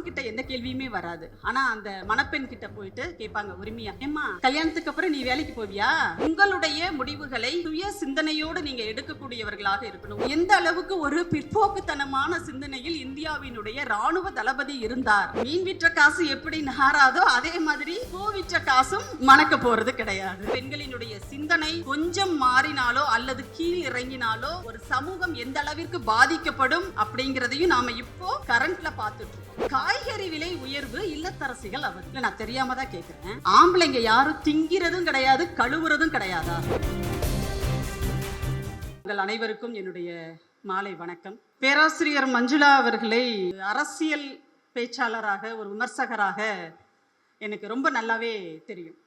ஆண் கிட்ட எந்த கேள்வியுமே வராது. ஆனா அந்த மணப்பெண் கிட்ட போயிட்டு கேட்பாங்க உரிமையா, ஏம்மா கல்யாணத்துக்கு அப்புறம் நீ வேலைக்கு போவியா? உங்களுடைய முடிவுகளை சுய சிந்தனையோடு நீங்க எடுக்கக்கூடியவர்களாக இருக்கணும். எந்த அளவுக்கு ஒரு பிற்போக்குத்தனமான சிந்தனையில் இந்தியாவினுடைய ராணுவ தளபதி இருந்தார். மீன் விற்ற காசு எப்படி நகாராதோ அதே மாதிரி பூ விற்ற காசும் மணக்க போறது கிடையாது. பெண்களினுடைய சிந்தனை கொஞ்சம் மாறினாலோ அல்லது கீழ் இறங்கினாலோ ஒரு சமூகம் எந்த அளவிற்கு பாதிக்கப்படும் அப்படிங்கிறதையும் நாம இப்போ கரண்ட்ல பார்த்துட்டு இருக்கோம். காய்கறி விலை உயர்வு இல்லத்தரசிகள் அவர்கள். நான் தெரியாம தான் கேட்கிறேன். ஆம்பளைங்க யாரும் திங்கிறதும் கிடையாது, கழுவுறதும் கிடையாதா? உங்கள் அனைவருக்கும் என்னுடைய மாலை வணக்கம். பேராசிரியர் மஞ்சுளா அவர்களை அரசியல் பேச்சாளராக, ஒரு விமர்சகராக எனக்கு ரொம்ப நல்லாவே தெரியும்.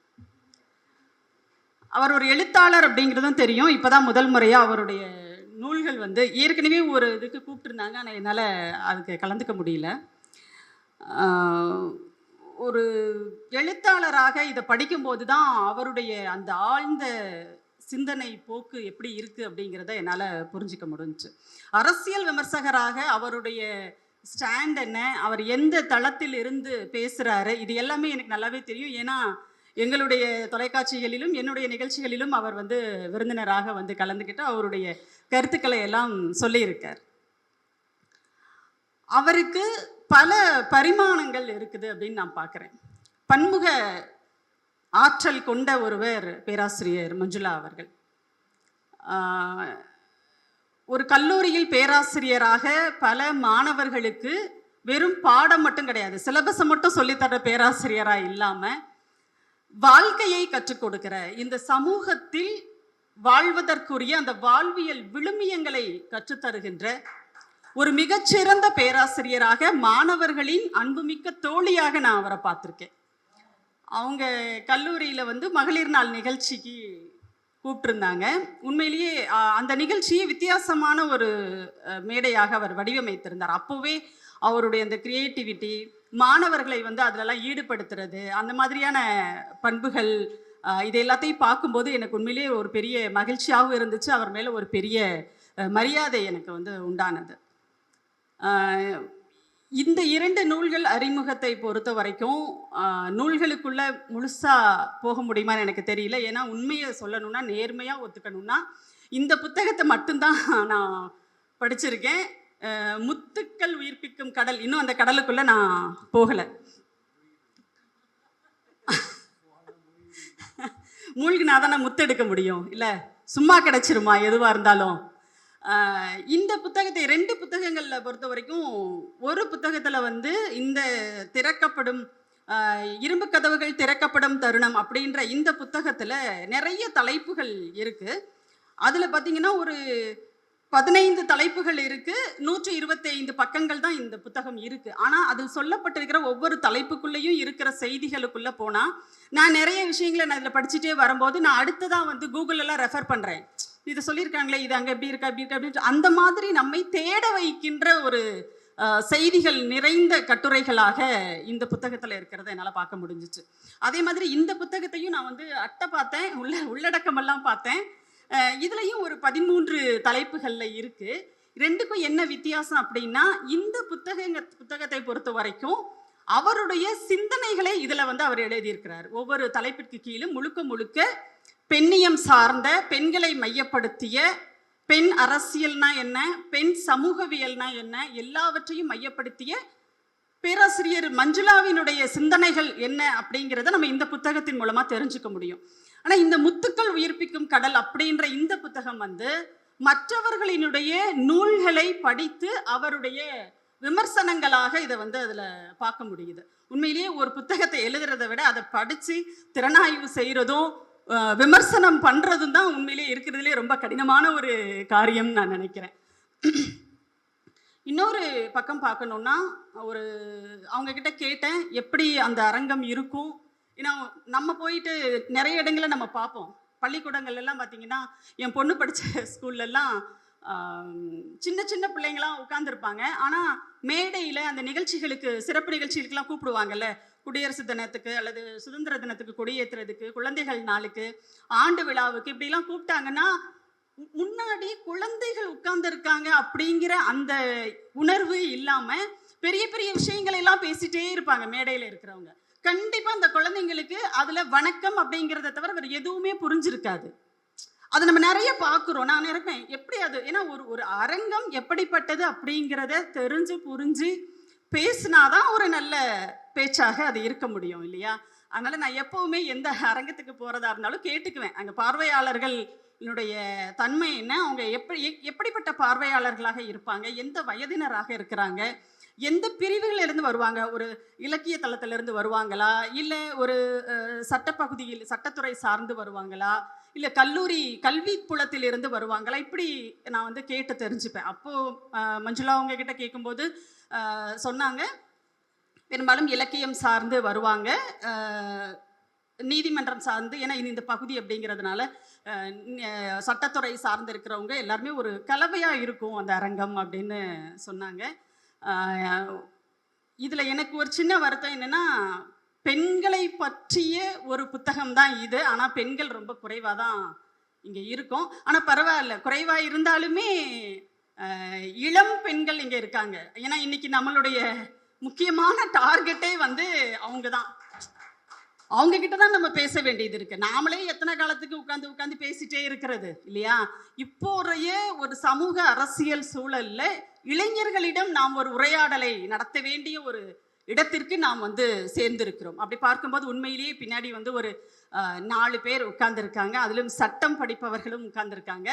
அவர் ஒரு எழுத்தாளர் அப்படிங்கிறதும் தெரியும். இப்போதான் முதல் முறையாக அவருடைய நூல்கள் ஏற்கனவே ஒரு இதுக்கு கூப்பிட்டுருந்தாங்க, ஆனால் என்னால் அதுக்கு கலந்துக்க முடியல. ஒரு எழுத்தாளராக இதை படிக்கும்போது தான் அவருடைய அந்த ஆழ்ந்த சிந்தனை போக்கு எப்படி இருக்குது அப்படிங்கிறத என்னால் புரிஞ்சிக்க முடிஞ்சுச்சு. அரசியல் விமர்சகராக அவருடைய ஸ்டாண்ட் என்ன, அவர் எந்த தளத்தில் இருந்து பேசுகிறாரு, இது எல்லாமே எனக்கு நல்லாவே தெரியும். ஏன்னா எங்களுடைய தொலைக்காட்சிகளிலும் என்னுடைய நிகழ்ச்சிகளிலும் அவர் விருந்தினராக கலந்துக்கிட்டு அவருடைய கருத்துக்களை எல்லாம் சொல்லியிருக்கார். அவருக்கு பல பரிமாணங்கள் இருக்குது அப்படின்னு நான் பார்க்குறேன். பன்முக ஆற்றல் கொண்ட ஒருவர் பேராசிரியர் மஞ்சுளா அவர்கள். ஒரு கல்லூரியில் பேராசிரியராக பல மாணவர்களுக்கு வெறும் பாடம் மட்டும் கிடையாது, சிலபஸை மட்டும் சொல்லித்தர பேராசிரியராக இல்லாமல் வாழ்க்கையை கற்றுக் கொடுக்கிற, இந்த சமூகத்தில் வாழ்வதற்குரிய அந்த வாழ்வியல் விழுமியங்களை கற்றுத்தருகின்ற ஒரு மிகச்சிறந்த பேராசிரியராக, மாணவர்களின் அன்புமிக்க தோழியாக நான் அவரை பார்த்துருக்கேன். அவங்க கல்லூரியில் மகளிர் நாள் நிகழ்ச்சிக்கு கூப்பிட்டுருந்தாங்க. உண்மையிலேயே அந்த நிகழ்ச்சியை வித்தியாசமான ஒரு மேடையாக அவர் வடிவமைத்திருந்தார். அப்போவே அவருடைய அந்த கிரியேட்டிவிட்டி, மாணவர்களை அதிலெல்லாம் ஈடுபடுத்துறது, அந்த மாதிரியான பண்புகள், இது எல்லாத்தையும் பார்க்கும்போது எனக்கு உண்மையிலேயே ஒரு பெரிய மகிழ்ச்சியாகவும் இருந்துச்சு. அவர் மேலே ஒரு பெரிய மரியாதை எனக்கு உண்டானது. இந்த 2 நூல்கள் அறிமுகத்தை பொறுத்த வரைக்கும் நூல்களுக்குள்ளே முழுசாக போக முடியுமான்னு எனக்கு தெரியல. ஏன்னா உண்மையை சொல்லணும்னா, நேர்மையாக ஒத்துக்கணும்னா, இந்த புத்தகத்தை மட்டும்தான் நான் படிச்சிருக்கேன். முத்துக்கள் உயிர்ப்பிக்கும் கடல், இன்னும் அந்த கடலுக்குள்ளே நான் போகலை. மூழ்கினா தானே முத்து எடுக்க முடியும், இல்லை சும்மா கிடைச்சிருமா எதுவாக இருந்தாலும். இந்த புத்தகத்தை 2 புத்தகங்களில் பொறுத்த வரைக்கும், ஒரு புத்தகத்தில் இந்த திறக்கப்படும் இரும்பு கதவுகள் திறக்கப்படும் தருணம் அப்படின்ற இந்த புத்தகத்தில் நிறைய தலைப்புகள் இருக்குது. அதில் பார்த்திங்கன்னா ஒரு 15 தலைப்புகள் இருக்குது, 125 பக்கங்கள் தான் இந்த புத்தகம் இருக்குது. ஆனால் அதில் சொல்லப்பட்டிருக்கிற ஒவ்வொரு தலைப்புக்குள்ளேயும் இருக்கிற செய்திகளுக்குள்ளே போனால், நான் நிறைய விஷயங்களை நான் இதில் படிச்சுட்டே வரும்போது நான் அடுத்ததான் கூகுளெல்லாம் ரெஃபர் பண்ணுறேன். இதை சொல்லியிருக்காங்களே, இது அங்கே எப்படி இருக்கா அப்படி இருக்கா அப்படின்னு, அந்த மாதிரி நம்மை தேட வைக்கின்ற ஒரு செய்திகள் நிறைந்த கட்டுரைகளாக இந்த புத்தகத்தில் இருக்கிறத என்னால் பார்க்க முடிஞ்சிச்சு. அதே மாதிரி இந்த புத்தகத்தையும் நான் அட்டை பார்த்தேன், உள்ளடக்கமெல்லாம் பார்த்தேன். இதுலேயும் ஒரு 13 தலைப்புகளில் இருக்குது. 2க்கும் என்ன வித்தியாசம் அப்படின்னா, இந்த புத்தகத்தை பொறுத்த வரைக்கும் அவருடைய சிந்தனைகளை இதில் அவர் எழுதியிருக்கிறார். ஒவ்வொரு தலைப்பிற்கு கீழும் முழுக்க பெண்ணியம் சார்ந்த, பெண்களை மையப்படுத்திய, பெண் அரசியல்னா என்ன, பெண் சமூகவியல்னா என்ன, எல்லாவற்றையும் மையப்படுத்திய பேராசிரியர் மஞ்சுளாவினுடைய சிந்தனைகள் என்ன அப்படிங்கிறத நம்ம இந்த புத்தகத்தின் மூலமாக தெரிஞ்சுக்க முடியும். ஆனால் இந்த முத்துக்கள் உயிர்ப்பிக்கும் கடல் அப்படின்ற இந்த புத்தகம் மற்றவர்களினுடைய நூல்களை படித்து அவருடைய விமர்சனங்களாக இதை அதில் பார்க்க முடியுது. உண்மையிலேயே ஒரு புத்தகத்தை எழுதுறதை விட அதை படித்து திறனாய்வு செய்கிறதும் விமர்சனம் பண்ணுறதும் தான் உண்மையிலே இருக்கிறதுலே ரொம்ப கடினமான ஒரு காரியம்னு நான் நினைக்கிறேன். இன்னொரு பக்கம் பார்க்கணுன்னா, அவங்கக்கிட்ட கேட்டேன் எப்படி அந்த அரங்கம் இருக்கும். ஏன்னா நம்ம போயிட்டு நிறைய இடங்களை நம்ம பார்ப்போம். பள்ளிக்கூடங்கள்லாம் பார்த்திங்கன்னா, என் பொண்ணு படித்த ஸ்கூல்லலாம் சின்ன பிள்ளைங்களாம் உட்காந்துருப்பாங்க. ஆனால் மேடையில் அந்த நிகழ்ச்சிகளுக்கு, சிறப்பு நிகழ்ச்சிகளுக்கெல்லாம் கூப்பிடுவாங்கல்ல, குடியரசு தினத்துக்கு அல்லது சுதந்திர தினத்துக்கு, கொடியேற்றுறதுக்கு, குழந்தைகள் நாளுக்கு, ஆண்டு விழாவுக்கு, இப்படிலாம் கூப்பிட்டாங்கன்னா முன்னாடி குழந்தைகள் உட்கார்ந்துருக்காங்க அப்படிங்கிற அந்த உணர்வு இல்லாமல் பெரிய பெரிய விஷயங்களை எல்லாம் பேசிட்டே இருப்பாங்க மேடையில் இருக்கிறவங்க. கண்டிப்பா அந்த குழந்தைங்களுக்கு அதுல வணக்கம் அப்படிங்கிறத தவிர வேற எதுவுமே புரிஞ்சிருக்காது. அதை நம்ம நிறைய பார்க்குறோம். நான் நினைப்பேன் எப்படி அது, ஏன்னா ஒரு அரங்கம் எப்படிப்பட்டது அப்படிங்கிறத தெரிஞ்சு புரிஞ்சு பேசினாதான் ஒரு நல்ல பேச்சாக அது இருக்க முடியும் இல்லையா? அதனால நான் எப்பவுமே எந்த அரங்கத்துக்கு போறதா இருந்தாலும் கேட்டுக்குவேன், அங்க பார்வையாளர்களுடைய தன்மை என்ன, அவங்க எப்படிப்பட்ட பார்வையாளர்களாக இருப்பாங்க, எந்த வயதினராக இருக்கிறாங்க, எந்த பிரிவுகளில் இருந்து வருவாங்க, ஒரு இலக்கிய தளத்திலிருந்து வருவாங்களா, இல்லை ஒரு சட்டப்பகுதியில் சட்டத்துறை சார்ந்து வருவாங்களா, இல்லை கல்வி புலத்தில் இருந்து வருவாங்களா, இப்படி நான் வந்து கேட்டு தெரிஞ்சுப்பேன். அப்போது மஞ்சுளா அவங்க கிட்ட கேட்கும்போது சொன்னாங்க, பெரும்பாலும் இலக்கியம் சார்ந்து வருவாங்க, நீதிமன்றம் சார்ந்து, ஏன்னா இந்த பகுதி அப்படிங்கிறதுனால சட்டத்துறை சார்ந்து இருக்கிறவங்க எல்லாருமே ஒரு கலவையாக இருக்கும் அந்த அரங்கம் அப்படின்னு சொன்னாங்க. இதில் எனக்கு ஒரு சின்ன வருத்தம் என்னென்னா, பெண்களை பற்றிய ஒரு புத்தகம் தான் இது, ஆனால் பெண்கள் ரொம்ப குறைவாக தான் இங்கே இருக்கும். ஆனால் பரவாயில்ல, குறைவாக இருந்தாலுமே இளம் பெண்கள் இங்கே இருக்காங்க. ஏன்னா இன்னைக்கு நம்மளுடைய முக்கியமான டார்கெட்டே வந்து அவங்க தான். அவங்க கிட்ட தான் நம்ம பேச வேண்டியது இருக்கு. நாமளே எத்தனை காலத்துக்கு உட்காந்து பேசிட்டே இருக்கிறது இல்லையா? இப்போதைய ஒரு சமூக அரசியல் சூழல்ல இளைஞர்களிடம் நாம் ஒரு உரையாடலை நடத்த வேண்டிய ஒரு இடத்திற்கு நாம் வந்து சேர்ந்திருக்கிறோம். அப்படி பார்க்கும்போது உண்மையிலேயே பின்னாடி வந்து ஒரு 4 பேர் உட்கார்ந்துருக்காங்க. அதிலும் சட்டம் படிப்பவர்களும் உட்கார்ந்துருக்காங்க.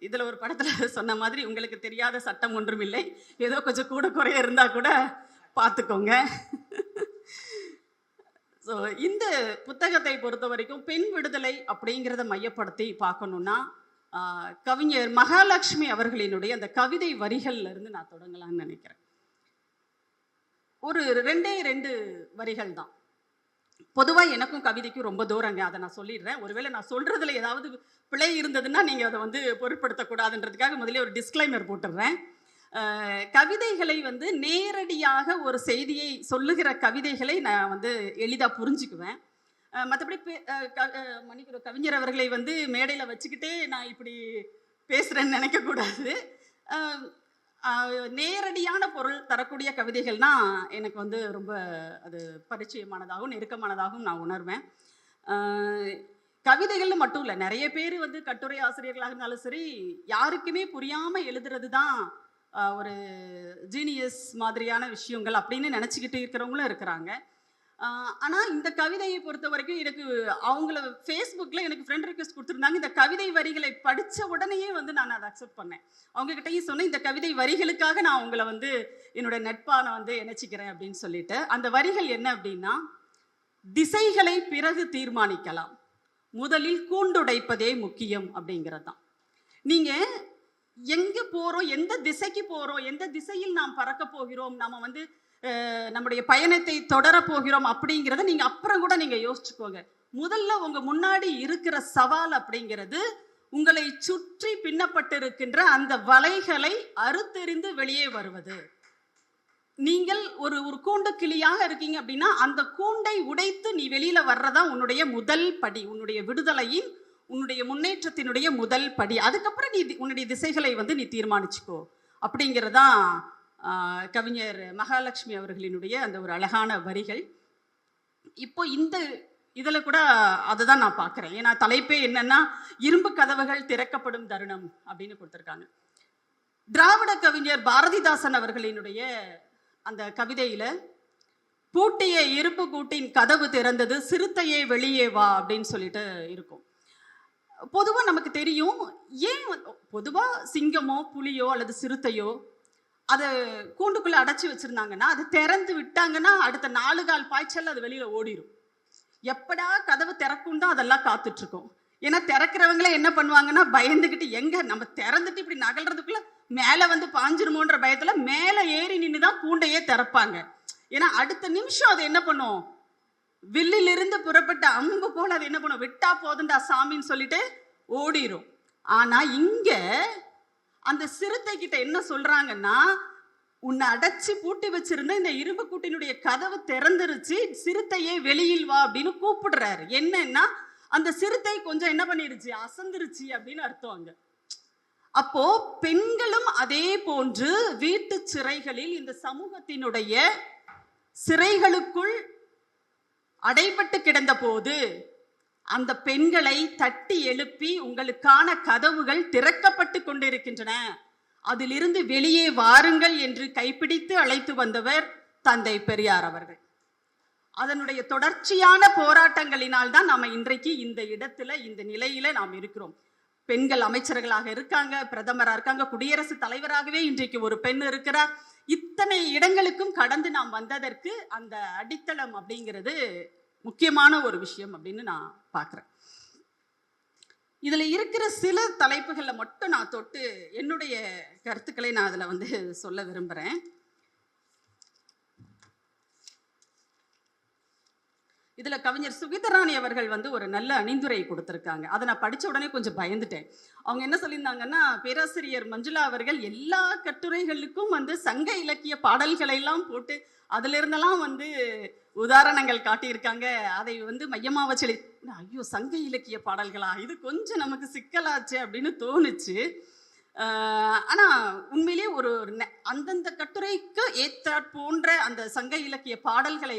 இதில் ஒரு படத்தில் சொன்ன மாதிரி உங்களுக்கு தெரியாத சட்டம் ஒன்றும் இல்லை, ஏதோ கொஞ்சம் கூட குறைய இருந்தால் கூட பார்த்துக்கோங்க. ஸோ இந்த புத்தகத்தை பொறுத்த வரைக்கும் பெண் விடுதலை அப்படிங்கிறத மையப்படுத்தி பார்க்கணுன்னா, கவிஞர் மகாலட்சுமி அவர்களினுடைய அந்த கவிதை வரிகள்ல இருந்து நான் தொடங்கலாம்னு நினைக்கிறேன். ஒரு 2 வரிகள் தான். பொதுவாக எனக்கும் கவிதைக்கும் ரொம்ப தூரங்க, அதை நான் சொல்லிடுறேன். ஒருவேளை நான் சொல்றதுல ஏதாவது பிழை இருந்ததுன்னா நீங்கள் அதை வந்து பொருட்படுத்தக்கூடாதுன்றதுக்காக முதலே ஒரு டிஸ்க்ளைமர் போட்டுடுறேன். கவிதைகளை வந்து நேரடியாக ஒரு செய்தியை சொல்லுகிற கவிதைகளை நான் வந்து எளிதாக புரிஞ்சுக்குவேன். மற்றபடி கவிஞர் அவர்களை வந்து மேடையில் வச்சுக்கிட்டே நான் இப்படி பேசுகிறேன்னு நினைக்கக்கூடாது. நேரடியான பொருள் தரக்கூடிய கவிதைகள்னா எனக்கு வந்து ரொம்ப அது பரிச்சயமானதாகவும் நெருக்கமானதாகவும் நான் உணர்வேன். கவிதைகள்னு மட்டும் இல்லை, நிறைய பேர் வந்து கட்டுரை ஆசிரியர்களாக இருந்தாலும் சரி, யாருக்குமே புரியாமல் எழுதுறது தான் ஒரு ஜீனியஸ் மாதிரியான விஷயங்கள் அப்படின்னு நினச்சிக்கிட்டு இருக்கிறவங்களும் இருக்கிறாங்க. ஆனால் இந்த கவிதையை பொறுத்த வரைக்கும் எனக்கு அவங்கள ஃபேஸ்புக்கில் எனக்கு ஃப்ரெண்ட் ரிக்வெஸ்ட் கொடுத்துருந்தாங்க. இந்த கவிதை வரிகளை படித்த உடனேயே வந்து நான் அதை அக்செப்ட் பண்ணேன். அவங்ககிட்டையும் சொன்னேன், இந்த கவிதை வரிகளுக்காக நான் உங்களை வந்து என்னோடய நட்பான வந்து இணைச்சிக்கிறேன் அப்படின்னு சொல்லிட்டு. அந்த வரிகள் என்ன அப்படின்னா, திசைகளை பிறகு தீர்மானிக்கலாம், முதலில் கூண்டுடைப்பதே முக்கியம் அப்படிங்கிறது தான். நீங்கள் எங்கே போகிறோம், எந்த திசைக்கு போகிறோம், எந்த திசையில் நாம் பறக்க போகிறோம், நம்ம வந்து நம்முடைய பயணத்தை தொடர போகிறோம் அப்படிங்கிறத நீங்கள் அப்புறம் கூட நீங்கள் யோசிச்சுக்கோங்க. முதல்ல உங்கள் முன்னாடி இருக்கிற சவால் அப்படிங்கிறது உங்களை சுற்றி பின்னப்பட்டிருக்கின்ற அந்த வலைகளை அறுத்தெறிந்து வெளியே வருவது. நீங்கள் ஒரு கூண்டு கிளியாக இருக்கீங்க அப்படின்னா அந்த கூண்டை உடைத்து நீ வெளியில வர்றதா உன்னுடைய முதல் படி, உன்னுடைய விடுதலையின், உன்னுடைய முன்னேற்றத்தினுடைய முதல் படி. அதுக்கப்புறம் நீ உன்னுடைய திசைகளை வந்து நீ தீர்மானிச்சுக்கோ அப்படிங்கிறதான் கவிஞர் மகாலட்சுமி அவர்களினுடைய அந்த ஒரு அழகான வரிகள். இப்போ இந்த இதில் கூட அதை தான் நான் பார்க்குறேன். ஏன்னா தலைப்பே என்னன்னா, இரும்பு கதவுகள் திறக்கப்படும் தருணம் அப்படின்னு கொடுத்துருக்காங்க. திராவிட கவிஞர் பாரதிதாசன் அவர்களினுடைய அந்த கவிதையில, பூட்டிய இரும்பு கூட்டின் கதவு திறந்தது, சிறுத்தையே வெளியே வா அப்படின்னு சொல்லிட்டு இருக்கும். பொதுவாக நமக்கு தெரியும், ஏன் பொதுவாக சிங்கமோ புலியோ அல்லது சிறுத்தையோ அதை கூண்டுக்குள்ளே அடைச்சி வச்சுருந்தாங்கன்னா, அது திறந்து விட்டாங்கன்னா அடுத்த 4 கால் பாய்ச்சல் அது வெளியில் ஓடிடும். எப்படா கதவு திறக்கும் தான் அதெல்லாம் காத்துட்ருக்கோம். ஏன்னா திறக்கிறவங்களே என்ன பண்ணுவாங்கன்னா, பயந்துக்கிட்டு எங்கே நம்ம திறந்துட்டு இப்படி நகல்றதுக்குள்ளே மேலே வந்து பாஞ்சிருமோன்ற பயத்தில் மேலே ஏறி நின்று தான் கூண்டையே திறப்பாங்க. ஏன்னா அடுத்த நிமிஷம் அது என்ன பண்ணும், வில்லிலிருந்து புறப்பட்ட அம்பு போல் அது என்ன பண்ணும், விட்டா போதுண்டா சாமின்னு சொல்லிட்டு ஓடிடும். ஆனால் இங்கே அந்த சிறுத்தை கிட்ட என்ன சொல்றாங்கன்னா, உன்னை அடைச்சி பூட்டி வச்சிருந்த இந்த இரும்பு கூட்டினுடைய கதவு திறந்துருச்சு, சிறுத்தையே வெளியில் வா அப்படின்னு கூப்பிடுறாரு. என்னன்னா அந்த சிறுத்தை கொஞ்சம் என்ன பண்ணிருச்சு, அசந்துருச்சு அப்படின்னு அர்த்தம். அங்க அப்போ பெண்களும் அதே போன்று வீட்டு சிறைகளில் இந்த சமூகத்தினுடைய சிறைகளுக்குள் அடைபட்டு கிடந்த போது அந்த பெண்களை தட்டி எழுப்பி உங்களுக்கான கதவுகள் திறக்கப்பட்டு கொண்டிருக்கின்றன, அதிலிருந்து வெளியே வாருங்கள் என்று கைப்பிடித்து அழைத்து வந்தவர் தந்தை பெரியார் அவர்கள். அதனுடைய தொடர்ச்சியான போராட்டங்களினால் தான் நாம இன்றைக்கு இந்த இடத்துல இந்த நிலையில நாம் இருக்கிறோம். பெண்கள் அமைச்சர்களாக இருக்காங்க, பிரதமராக இருக்காங்க, குடியரசுத் தலைவராகவே இன்றைக்கு ஒரு பெண் இருக்கிறார். இத்தனை இடங்களுக்கும் கடந்து நாம் வந்ததற்கு அந்த அடித்தளம் அப்படிங்கிறது முக்கியமான ஒரு விஷயம் அப்படின்னு நான் பார்க்குறேன். இதுல இருக்கிற சில தலைப்புகளை மட்டும் நான் தொட்டு என்னுடைய கருத்துக்களை நான் அதுல சொல்ல விரும்புறேன். இதுல கவிஞர் சுகிதராணி அவர்கள் ஒரு நல்ல அணிந்துரை கொடுத்திருக்காங்க. அதை நான் படிச்ச உடனே கொஞ்சம் பயந்துட்டேன். அவங்க என்ன சொல்லியிருந்தாங்கன்னா, பேராசிரியர் மஞ்சுளா அவர்கள் எல்லா கட்டுரைகளுக்கும் சங்க இலக்கிய பாடல்களை எல்லாம் போட்டு அதுல இருந்தெல்லாம் உதாரணங்கள் காட்டியிருக்காங்க. அதை மையமா வச்சு ஐயோ சங்க இலக்கிய பாடல்களா, இது கொஞ்சம் நமக்கு சிக்கலாச்சு அப்படின்னு தோணுச்சு. ஆனா உண்மையிலேயே ஒரு அந்தந்த கட்டுரைக்கு ஏற்றாற் போன்ற அந்த சங்க இலக்கிய பாடல்களை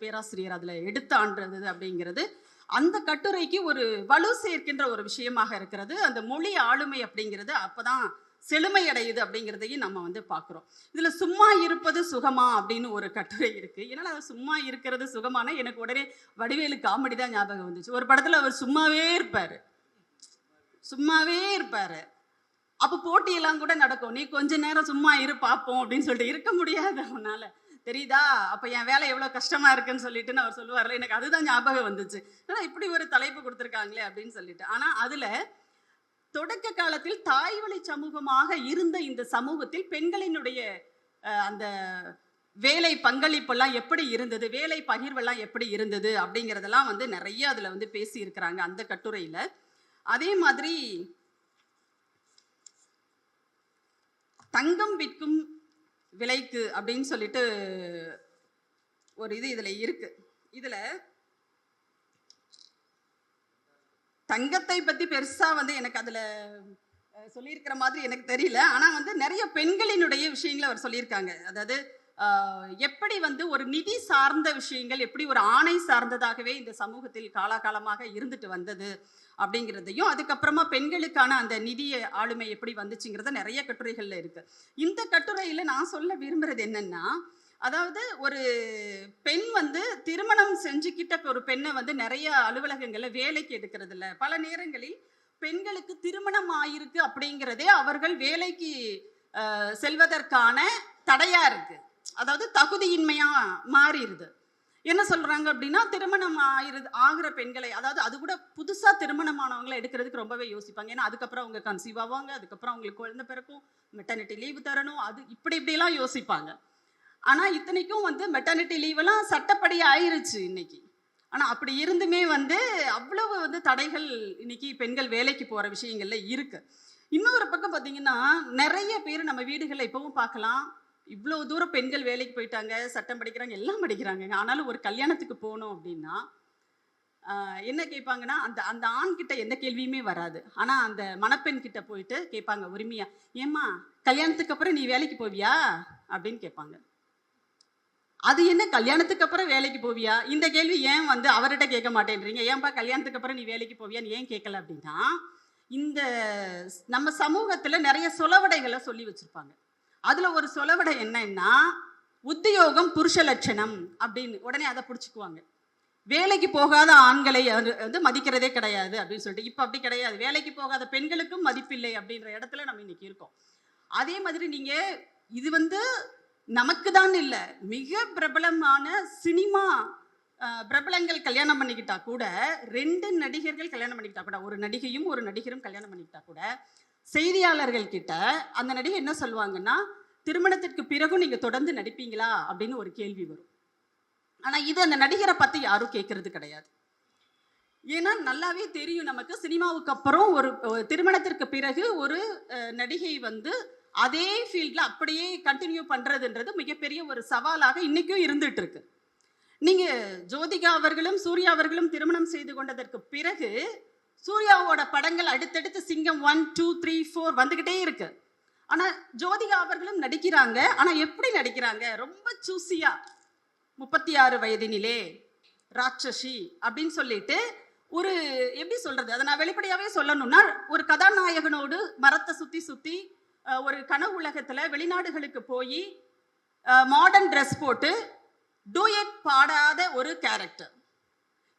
பேராசிரியர் அதுல எடுத்தான்றது அப்படிங்கிறது அந்த கட்டுரைக்கு ஒரு வலு சேர்க்கின்ற ஒரு விஷயமாக இருக்கிறது. அந்த மொழி ஆளுமை அப்படிங்கிறது அப்பதான் செழுமையடையுது அப்படிங்கிறதையும் நம்ம பார்க்குறோம். இதுல சும்மா இருப்பது சுகமா அப்படின்னு ஒரு கட்டுரை இருக்கு. ஏன்னா சும்மா இருக்கிறது சுகமான எனக்கு உடனே வடிவேலு காமெடி தான் ஞாபகம் வந்துச்சு. ஒரு படத்துல அவர் சும்மாவே இருப்பாரு. அப்போ போட்டியெல்லாம் கூட நடக்கும். நீ கொஞ்ச நேரம் சும்மா இரு பார்ப்போம் அப்படின்னு சொல்லிட்டு இருக்க முடியாது அவனால, தெரியுதா? அப்ப என் வேலை எவ்வளவு கஷ்டமா இருக்குன்னு சொல்லிட்டு அவர் சொல்லுவார்ல, எனக்கு அதுதான் ஞாபகம் வந்துச்சு. ஆனா இப்படி ஒரு தலைப்பு கொடுத்துருக்காங்களே அப்படின்னு சொல்லிட்டு. ஆனா அதுல தொடக்க காலத்தில் தாய்வழி சமூகமாக இருந்த இந்த சமூகத்தில் பெண்களினுடைய அந்த வேலை பங்களிப்பெல்லாம் எப்படி இருந்தது, வேலை பகிர்வெல்லாம் எப்படி இருந்தது அப்படிங்கிறதெல்லாம் நிறைய அதுல பேசி இருக்கிறாங்க அந்த கட்டுரையில. அதே மாதிரி தங்கம் விற்கும் விலைக்கு அப்படின்னு சொல்லிட்டு ஒரு இதுல இருக்கு. இதுல தங்கத்தை பத்தி பெருசா எனக்கு அதுல சொல்லியிருக்கிற மாதிரி எனக்கு தெரியல. ஆனா நிறைய பெண்களினுடைய விஷயங்களை அவர் சொல்லியிருக்காங்க. அதாவது எப்படி ஒரு நிதி சார்ந்த விஷயங்கள் எப்படி ஒரு ஆணை சார்ந்ததாகவே இந்த சமூகத்தில் காலாகாலமாக இருந்துட்டு வந்தது அப்படிங்கிறதையும், அதுக்கப்புறமா பெண்களுக்கான அந்த நிதி ஆளுமை எப்படி வந்துச்சுங்கிறத நிறைய கட்டுரைகள்ல இருக்கு. இந்த கட்டுரையில நான் சொல்ல விரும்புறது என்னன்னா, அதாவது ஒரு பெண் திருமணம் செஞ்சுக்கிட்ட ஒரு பெண்ணை நிறைய அலுவலகங்கள்ல வேலைக்கு எடுக்கிறது இல்லை. பல நேரங்களில் பெண்களுக்கு திருமணம் ஆயிருக்கு அப்படிங்கிறதே அவர்கள் வேலைக்கு செல்வதற்கான தடையா இருக்கு. அதாவது தகுதியின்மையா மாறிடுது. என்ன சொல்றாங்க அப்படின்னா, திருமணம் ஆகிற பெண்களை, அதாவது அது கூட புதுசா திருமணமானவங்களை எடுக்கிறதுக்கு ரொம்பவே யோசிப்பாங்க. ஏன்னா அதுக்கப்புறம் அவங்க கன்சீவ் ஆவாங்க, அதுக்கப்புறம் அவங்களுக்கு குழந்தை பிறக்கும், மெட்டர்னிட்டி லீவு தரணும், அது இப்படிலாம் யோசிப்பாங்க. ஆனா இத்தனைக்கும் மெட்டர்னிட்டி லீவ் எல்லாம் சட்டப்படி ஆயிருச்சு இன்னைக்கு. ஆனா அப்படி இருந்துமே அவ்வளவு தடைகள் இன்னைக்கு பெண்கள் வேலைக்கு போற விஷயங்கள்ல இருக்கு. இன்னொரு பக்கம் பார்த்தீங்கன்னா, நிறைய பேர் நம்ம வீடுகளில் இப்பவும் பார்க்கலாம், இவ்வளவு தூரம் பெண்கள் வேலைக்கு போயிட்டாங்க, சட்டம் படிக்கிறாங்க, எல்லாம் படிக்கிறாங்க. ஆனாலும் ஒரு கல்யாணத்துக்கு போகணும் அப்படின்னா என்ன கேட்பாங்கன்னா, அந்த அந்த ஆண் கிட்ட எந்த கேள்வியுமே வராது. ஆனா அந்த மணப்பெண் கிட்ட போயிட்டு கேட்பாங்க உரிமையா, ஏம்மா கல்யாணத்துக்கு அப்புறம் நீ வேலைக்கு போவியா அப்படின்னு கேட்பாங்க. அது என்ன கல்யாணத்துக்கு அப்புறம் வேலைக்கு போவியா, இந்த கேள்வி ஏன் அவர்கிட்ட கேட்க மாட்டேன்றீங்க, ஏன்பா கல்யாணத்துக்கு அப்புறம் நீ வேலைக்கு போவியான்னு ஏன் கேட்கல அப்படின்னா, இந்த நம்ம சமூகத்துல நிறைய சொலவடைகளை சொல்லி வச்சிருப்பாங்க. அதுல ஒரு சொலவடை என்னன்னா, உத்தியோகம் புருஷ லட்சணம் அப்படின்னு உடனே அதை பிடிச்சிக்குவாங்க. வேலைக்கு போகாத ஆண்களை மதிக்கிறதே கிடையாது அப்படின்னு சொல்லிட்டு. இப்ப அப்படி கிடையாது, வேலைக்கு போகாத பெண்களுக்கும் மதிப்பில்லை அப்படின்ற இடத்துல நம்ம இன்னைக்கு இருக்கோம். அதே மாதிரி நீங்க இது நமக்கு தான் இல்லை, மிக பிரபலமான சினிமா பிரபலங்கள் கல்யாணம் பண்ணிக்கிட்டா கூட, 2 நடிகர்கள் கல்யாணம் பண்ணிக்கிட்டா கூட, ஒரு நடிகையும் ஒரு நடிகரும் கல்யாணம் பண்ணிக்கிட்டா கூட, செய்தியாளர்கள் கிட்ட அந்த நடிகை என்ன சொல்லுவாங்கன்னா, திருமணத்திற்கு பிறகும் நீங்க தொடர்ந்து நடிப்பீங்களா அப்படின்னு ஒரு கேள்வி வரும். ஆனா இது அந்த நடிகரை பத்தி யாரும் கேட்கறது கிடையாது. ஏன்னா நல்லாவே தெரியும் நமக்கு, சினிமாவுக்கு அப்புறம் ஒரு திருமணத்திற்கு பிறகு ஒரு நடிகை அதே ஃபீல்ட்ல அப்படியே கண்டினியூ பண்றதுன்றது மிகப்பெரிய ஒரு சவாலாக இன்னைக்கும் இருந்துட்டு இருக்கு. நீங்க ஜோதிகா அவர்களும் சூர்யா அவர்களும் திருமணம் செய்து கொண்டதற்கு பிறகு சூர்யாவோட படங்கள் அடுத்தடுத்து சிங்கம் 1, 2, 3, 4 வந்துகிட்டே இருக்கு. ஆனா ஜோதிகா அவர்களும் நடிக்கிறாங்க. ஆனா எப்படி நடிக்கிறாங்க? ரொம்ப சூசியா 36 வயதினிலே ராட்சசி அப்படின்னு சொல்லிட்டு ஒரு எப்படி சொல்றது, அதை நான் வெளிப்படையாவே சொல்லணும்னா, ஒரு கதாநாயகனோடு மரத்தை சுத்தி சுத்தி ஒரு கனவு உலகத்துல வெளிநாடுகளுக்கு போய் மாடர்ன் ட்ரெஸ் போட்டு டூயட் பாடாத ஒரு கேரக்டர்.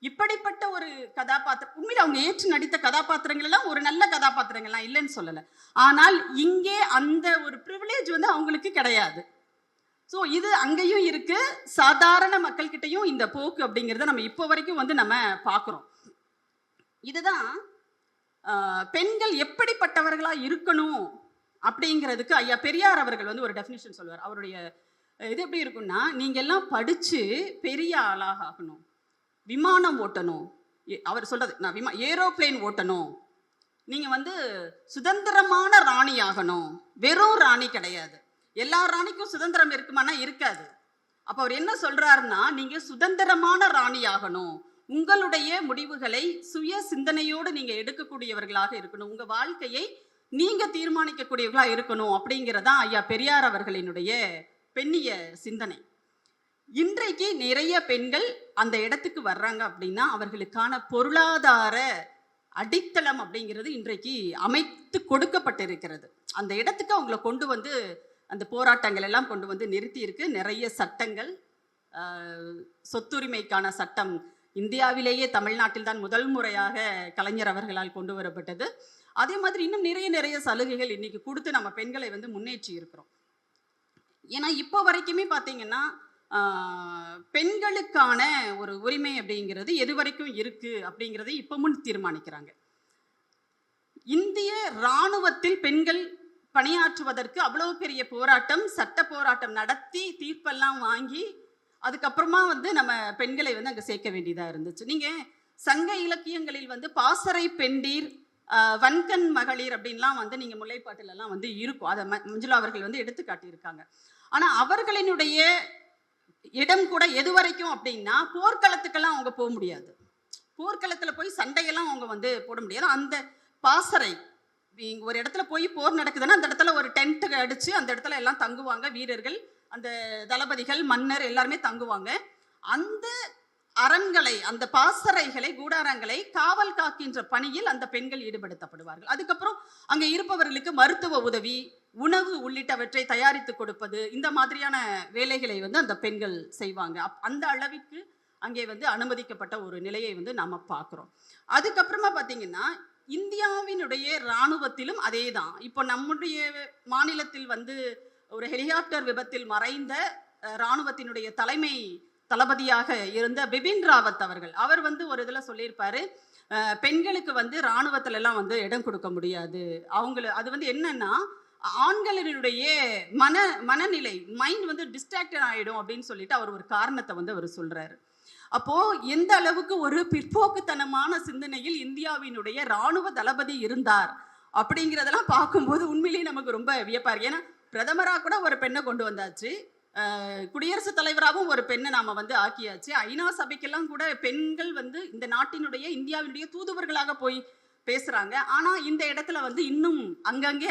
இப்படிப்பட்ட ஒரு கதாபாத்திரம் உண்மையில அவங்க ஏற்று நடித்த கதாபாத்திரங்கள் எல்லாம் ஒரு நல்ல கதாபாத்திரங்கள்லாம் இல்லைன்னு சொல்லலை. ஆனால் இங்கே அந்த ஒரு ப்ரிவிலேஜ் வந்து அவங்களுக்கு கிடையாது. ஸோ இது அங்கேயும் இருக்கு, சாதாரண மக்கள்கிட்டையும் இந்த போக்கு அப்படிங்கிறத நம்ம இப்போ வரைக்கும் வந்து நம்ம பார்க்குறோம். இதுதான் பெண்கள் எப்படிப்பட்டவர்களா இருக்கணும் அப்படிங்கிறதுக்கு ஐயா பெரியார் அவர்கள் வந்து ஒரு டெஃபினிஷன் சொல்வார். அவருடைய இது எப்படி இருக்குன்னா, நீங்க எல்லாம் படிச்சு பெரிய ஆளாக ஆகணும், விமானம் ஓட்டணும். அவர் சொல்றது நான் ஏரோப்ளேன் ஓட்டணும், நீங்க வந்து சுதந்திரமான ராணி ஆகணும். வெறும் ராணி கிடையாது, எல்லா ராணிக்கும் சுதந்திரம் இருக்குமானா இருக்காது. அப்ப அவர் என்ன சொல்றாருன்னா, நீங்க சுதந்திரமான ராணி ஆகணும், உங்களுடைய முடிவுகளை சுய சிந்தனையோடு நீங்க எடுக்கக்கூடியவர்களாக இருக்கணும், உங்க வாழ்க்கையை நீங்க தீர்மானிக்கக்கூடியவர்களா இருக்கணும் அப்படிங்கிறதான் ஐயா பெரியார் அவர்களினுடைய பெண்ணிய சிந்தனை. இன்றைக்கு நிறைய பெண்கள் அந்த இடத்துக்கு வர்றாங்க அப்படின்னா அவர்களுக்கான பொருளாதார அடித்தளம் அப்படிங்கிறது இன்றைக்கு அமைத்து கொடுக்கப்பட்டிருக்கிறது. அந்த இடத்துக்கு அவங்களை கொண்டு வந்து அந்த போராட்டங்கள் எல்லாம் கொண்டு வந்து நிறுத்தி இருக்கு. நிறைய சட்டங்கள், சொத்துரிமைக்கான சட்டம் இந்தியாவிலேயே தமிழ்நாட்டில் தான் முதல் முறையாக கலைஞர் அவர்களால் கொண்டு வரப்பட்டது. அதே மாதிரி இன்னும் நிறைய சலுகைகள் இன்னைக்கு கொடுத்து நம்ம பெண்களை வந்து முன்னேற்றி இருக்கிறோம். ஏன்னா இப்போ வரைக்குமே பார்த்தீங்கன்னா பெண்களுக்கான ஒரு உரிமை அப்படிங்கிறது எது வரைக்கும் இருக்கு அப்படிங்கிறதை இப்பவும் தீர்மானிக்கிறாங்க. இந்திய இராணுவத்தில் பெண்கள் பணியாற்றுவதற்கு அவ்வளவு பெரிய போராட்டம், சட்ட போராட்டம் நடத்தி தீர்ப்பெல்லாம் வாங்கி அதுக்கப்புறமா வந்து நம்ம பெண்களை வந்து அங்கே சேர்க்க வேண்டியதாக இருந்துச்சு. நீங்கள் சங்க இலக்கியங்களில் வந்து பாசறை பெண்டீர், வன்கண் மகளிர் அப்படின்லாம் வந்து நீங்கள் முல்லைப்பாட்டிலெல்லாம் வந்து இருக்கும். அதை மஞ்சுளா அவர்கள் வந்து எடுத்து காட்டியிருக்காங்க. ஆனால் அவர்களினுடைய இடம் கூட எது வரைக்கும் அப்படின்னா, போர்க்களத்துக்கெல்லாம் அவங்க போக முடியாது, போர்க்களத்தில் போய் சண்டையெல்லாம் அவங்க வந்து போட முடியாது. அந்த பாசறை ஒரு இடத்துல போய் போர் நடக்குதுன்னா அந்த இடத்துல ஒரு டென்ட் அடிச்சு அந்த இடத்துல எல்லாம் தங்குவாங்க வீரர்கள், அந்த தளபதிகள், மன்னர் எல்லாருமே தங்குவாங்க. அந்த அரண்களை, அந்த பாசறைகளை, கூடாரங்களை காவல் காக்கின்ற பணியில் அந்த பெண்கள் ஈடுபடுத்தப்படுவார்கள். அதுக்கப்புறம் அங்கே இருப்பவர்களுக்கு மருத்துவ உதவி, உணவு உள்ளிட்டவற்றை தயாரித்து கொடுப்பது, இந்த மாதிரியான வேலைகளை வந்து அந்த பெண்கள் செய்வாங்க. அந்த அளவிற்கு அங்கே வந்து அனுமதிக்கப்பட்ட ஒரு நிலையை வந்து நாம பார்க்குறோம். அதுக்கப்புறமா பார்த்தீங்கன்னா இந்தியாவினுடைய இராணுவத்திலும் அதே தான். இப்போ நம்முடைய மாநிலத்தில் வந்து ஒரு ஹெலிகாப்டர் விபத்தில் மறைந்த இராணுவத்தினுடைய தலைமை தளபதியாக இருந்த பிபின் ராவத் அவர்கள், அவர் வந்து ஒரு இதில் சொல்லியிருப்பாரு, பெண்களுக்கு வந்து இராணுவத்துல எல்லாம் வந்து இடம் கொடுக்க முடியாது, அது வந்து என்னன்னா ஆண்களினுடைய மனநிலை மைண்ட் வந்து டிஸ்ட்ராக்டட் ஆகிடும் அப்படின்னு சொல்லிட்டு அவர் ஒரு காரணத்தை வந்து அவர் சொல்றாரு. அப்போ எந்த அளவுக்கு ஒரு பிற்போக்குத்தனமான சிந்தனையில் இந்தியாவினுடைய இராணுவ தளபதி இருந்தார் அப்படிங்கிறதெல்லாம் பார்க்கும்போது உண்மையிலேயே நமக்கு ரொம்ப வியப்பா இருக்கு. ஏன்னா பிரதமராக கூட ஒரு பெண்ணை கொண்டு வந்தாச்சு, குடியரசுத் தலைவராகவும் ஒரு பெண்ணை நாம வந்து ஆக்கியாச்சு, ஐநா சபைக்கெல்லாம் கூட பெண்கள் வந்து இந்த நாட்டினுடைய இந்தியாவினுடைய தூதுவர்களாக போய் பேசுறாங்க. ஆனா இந்த இடத்துல வந்து இன்னும் அங்கங்கே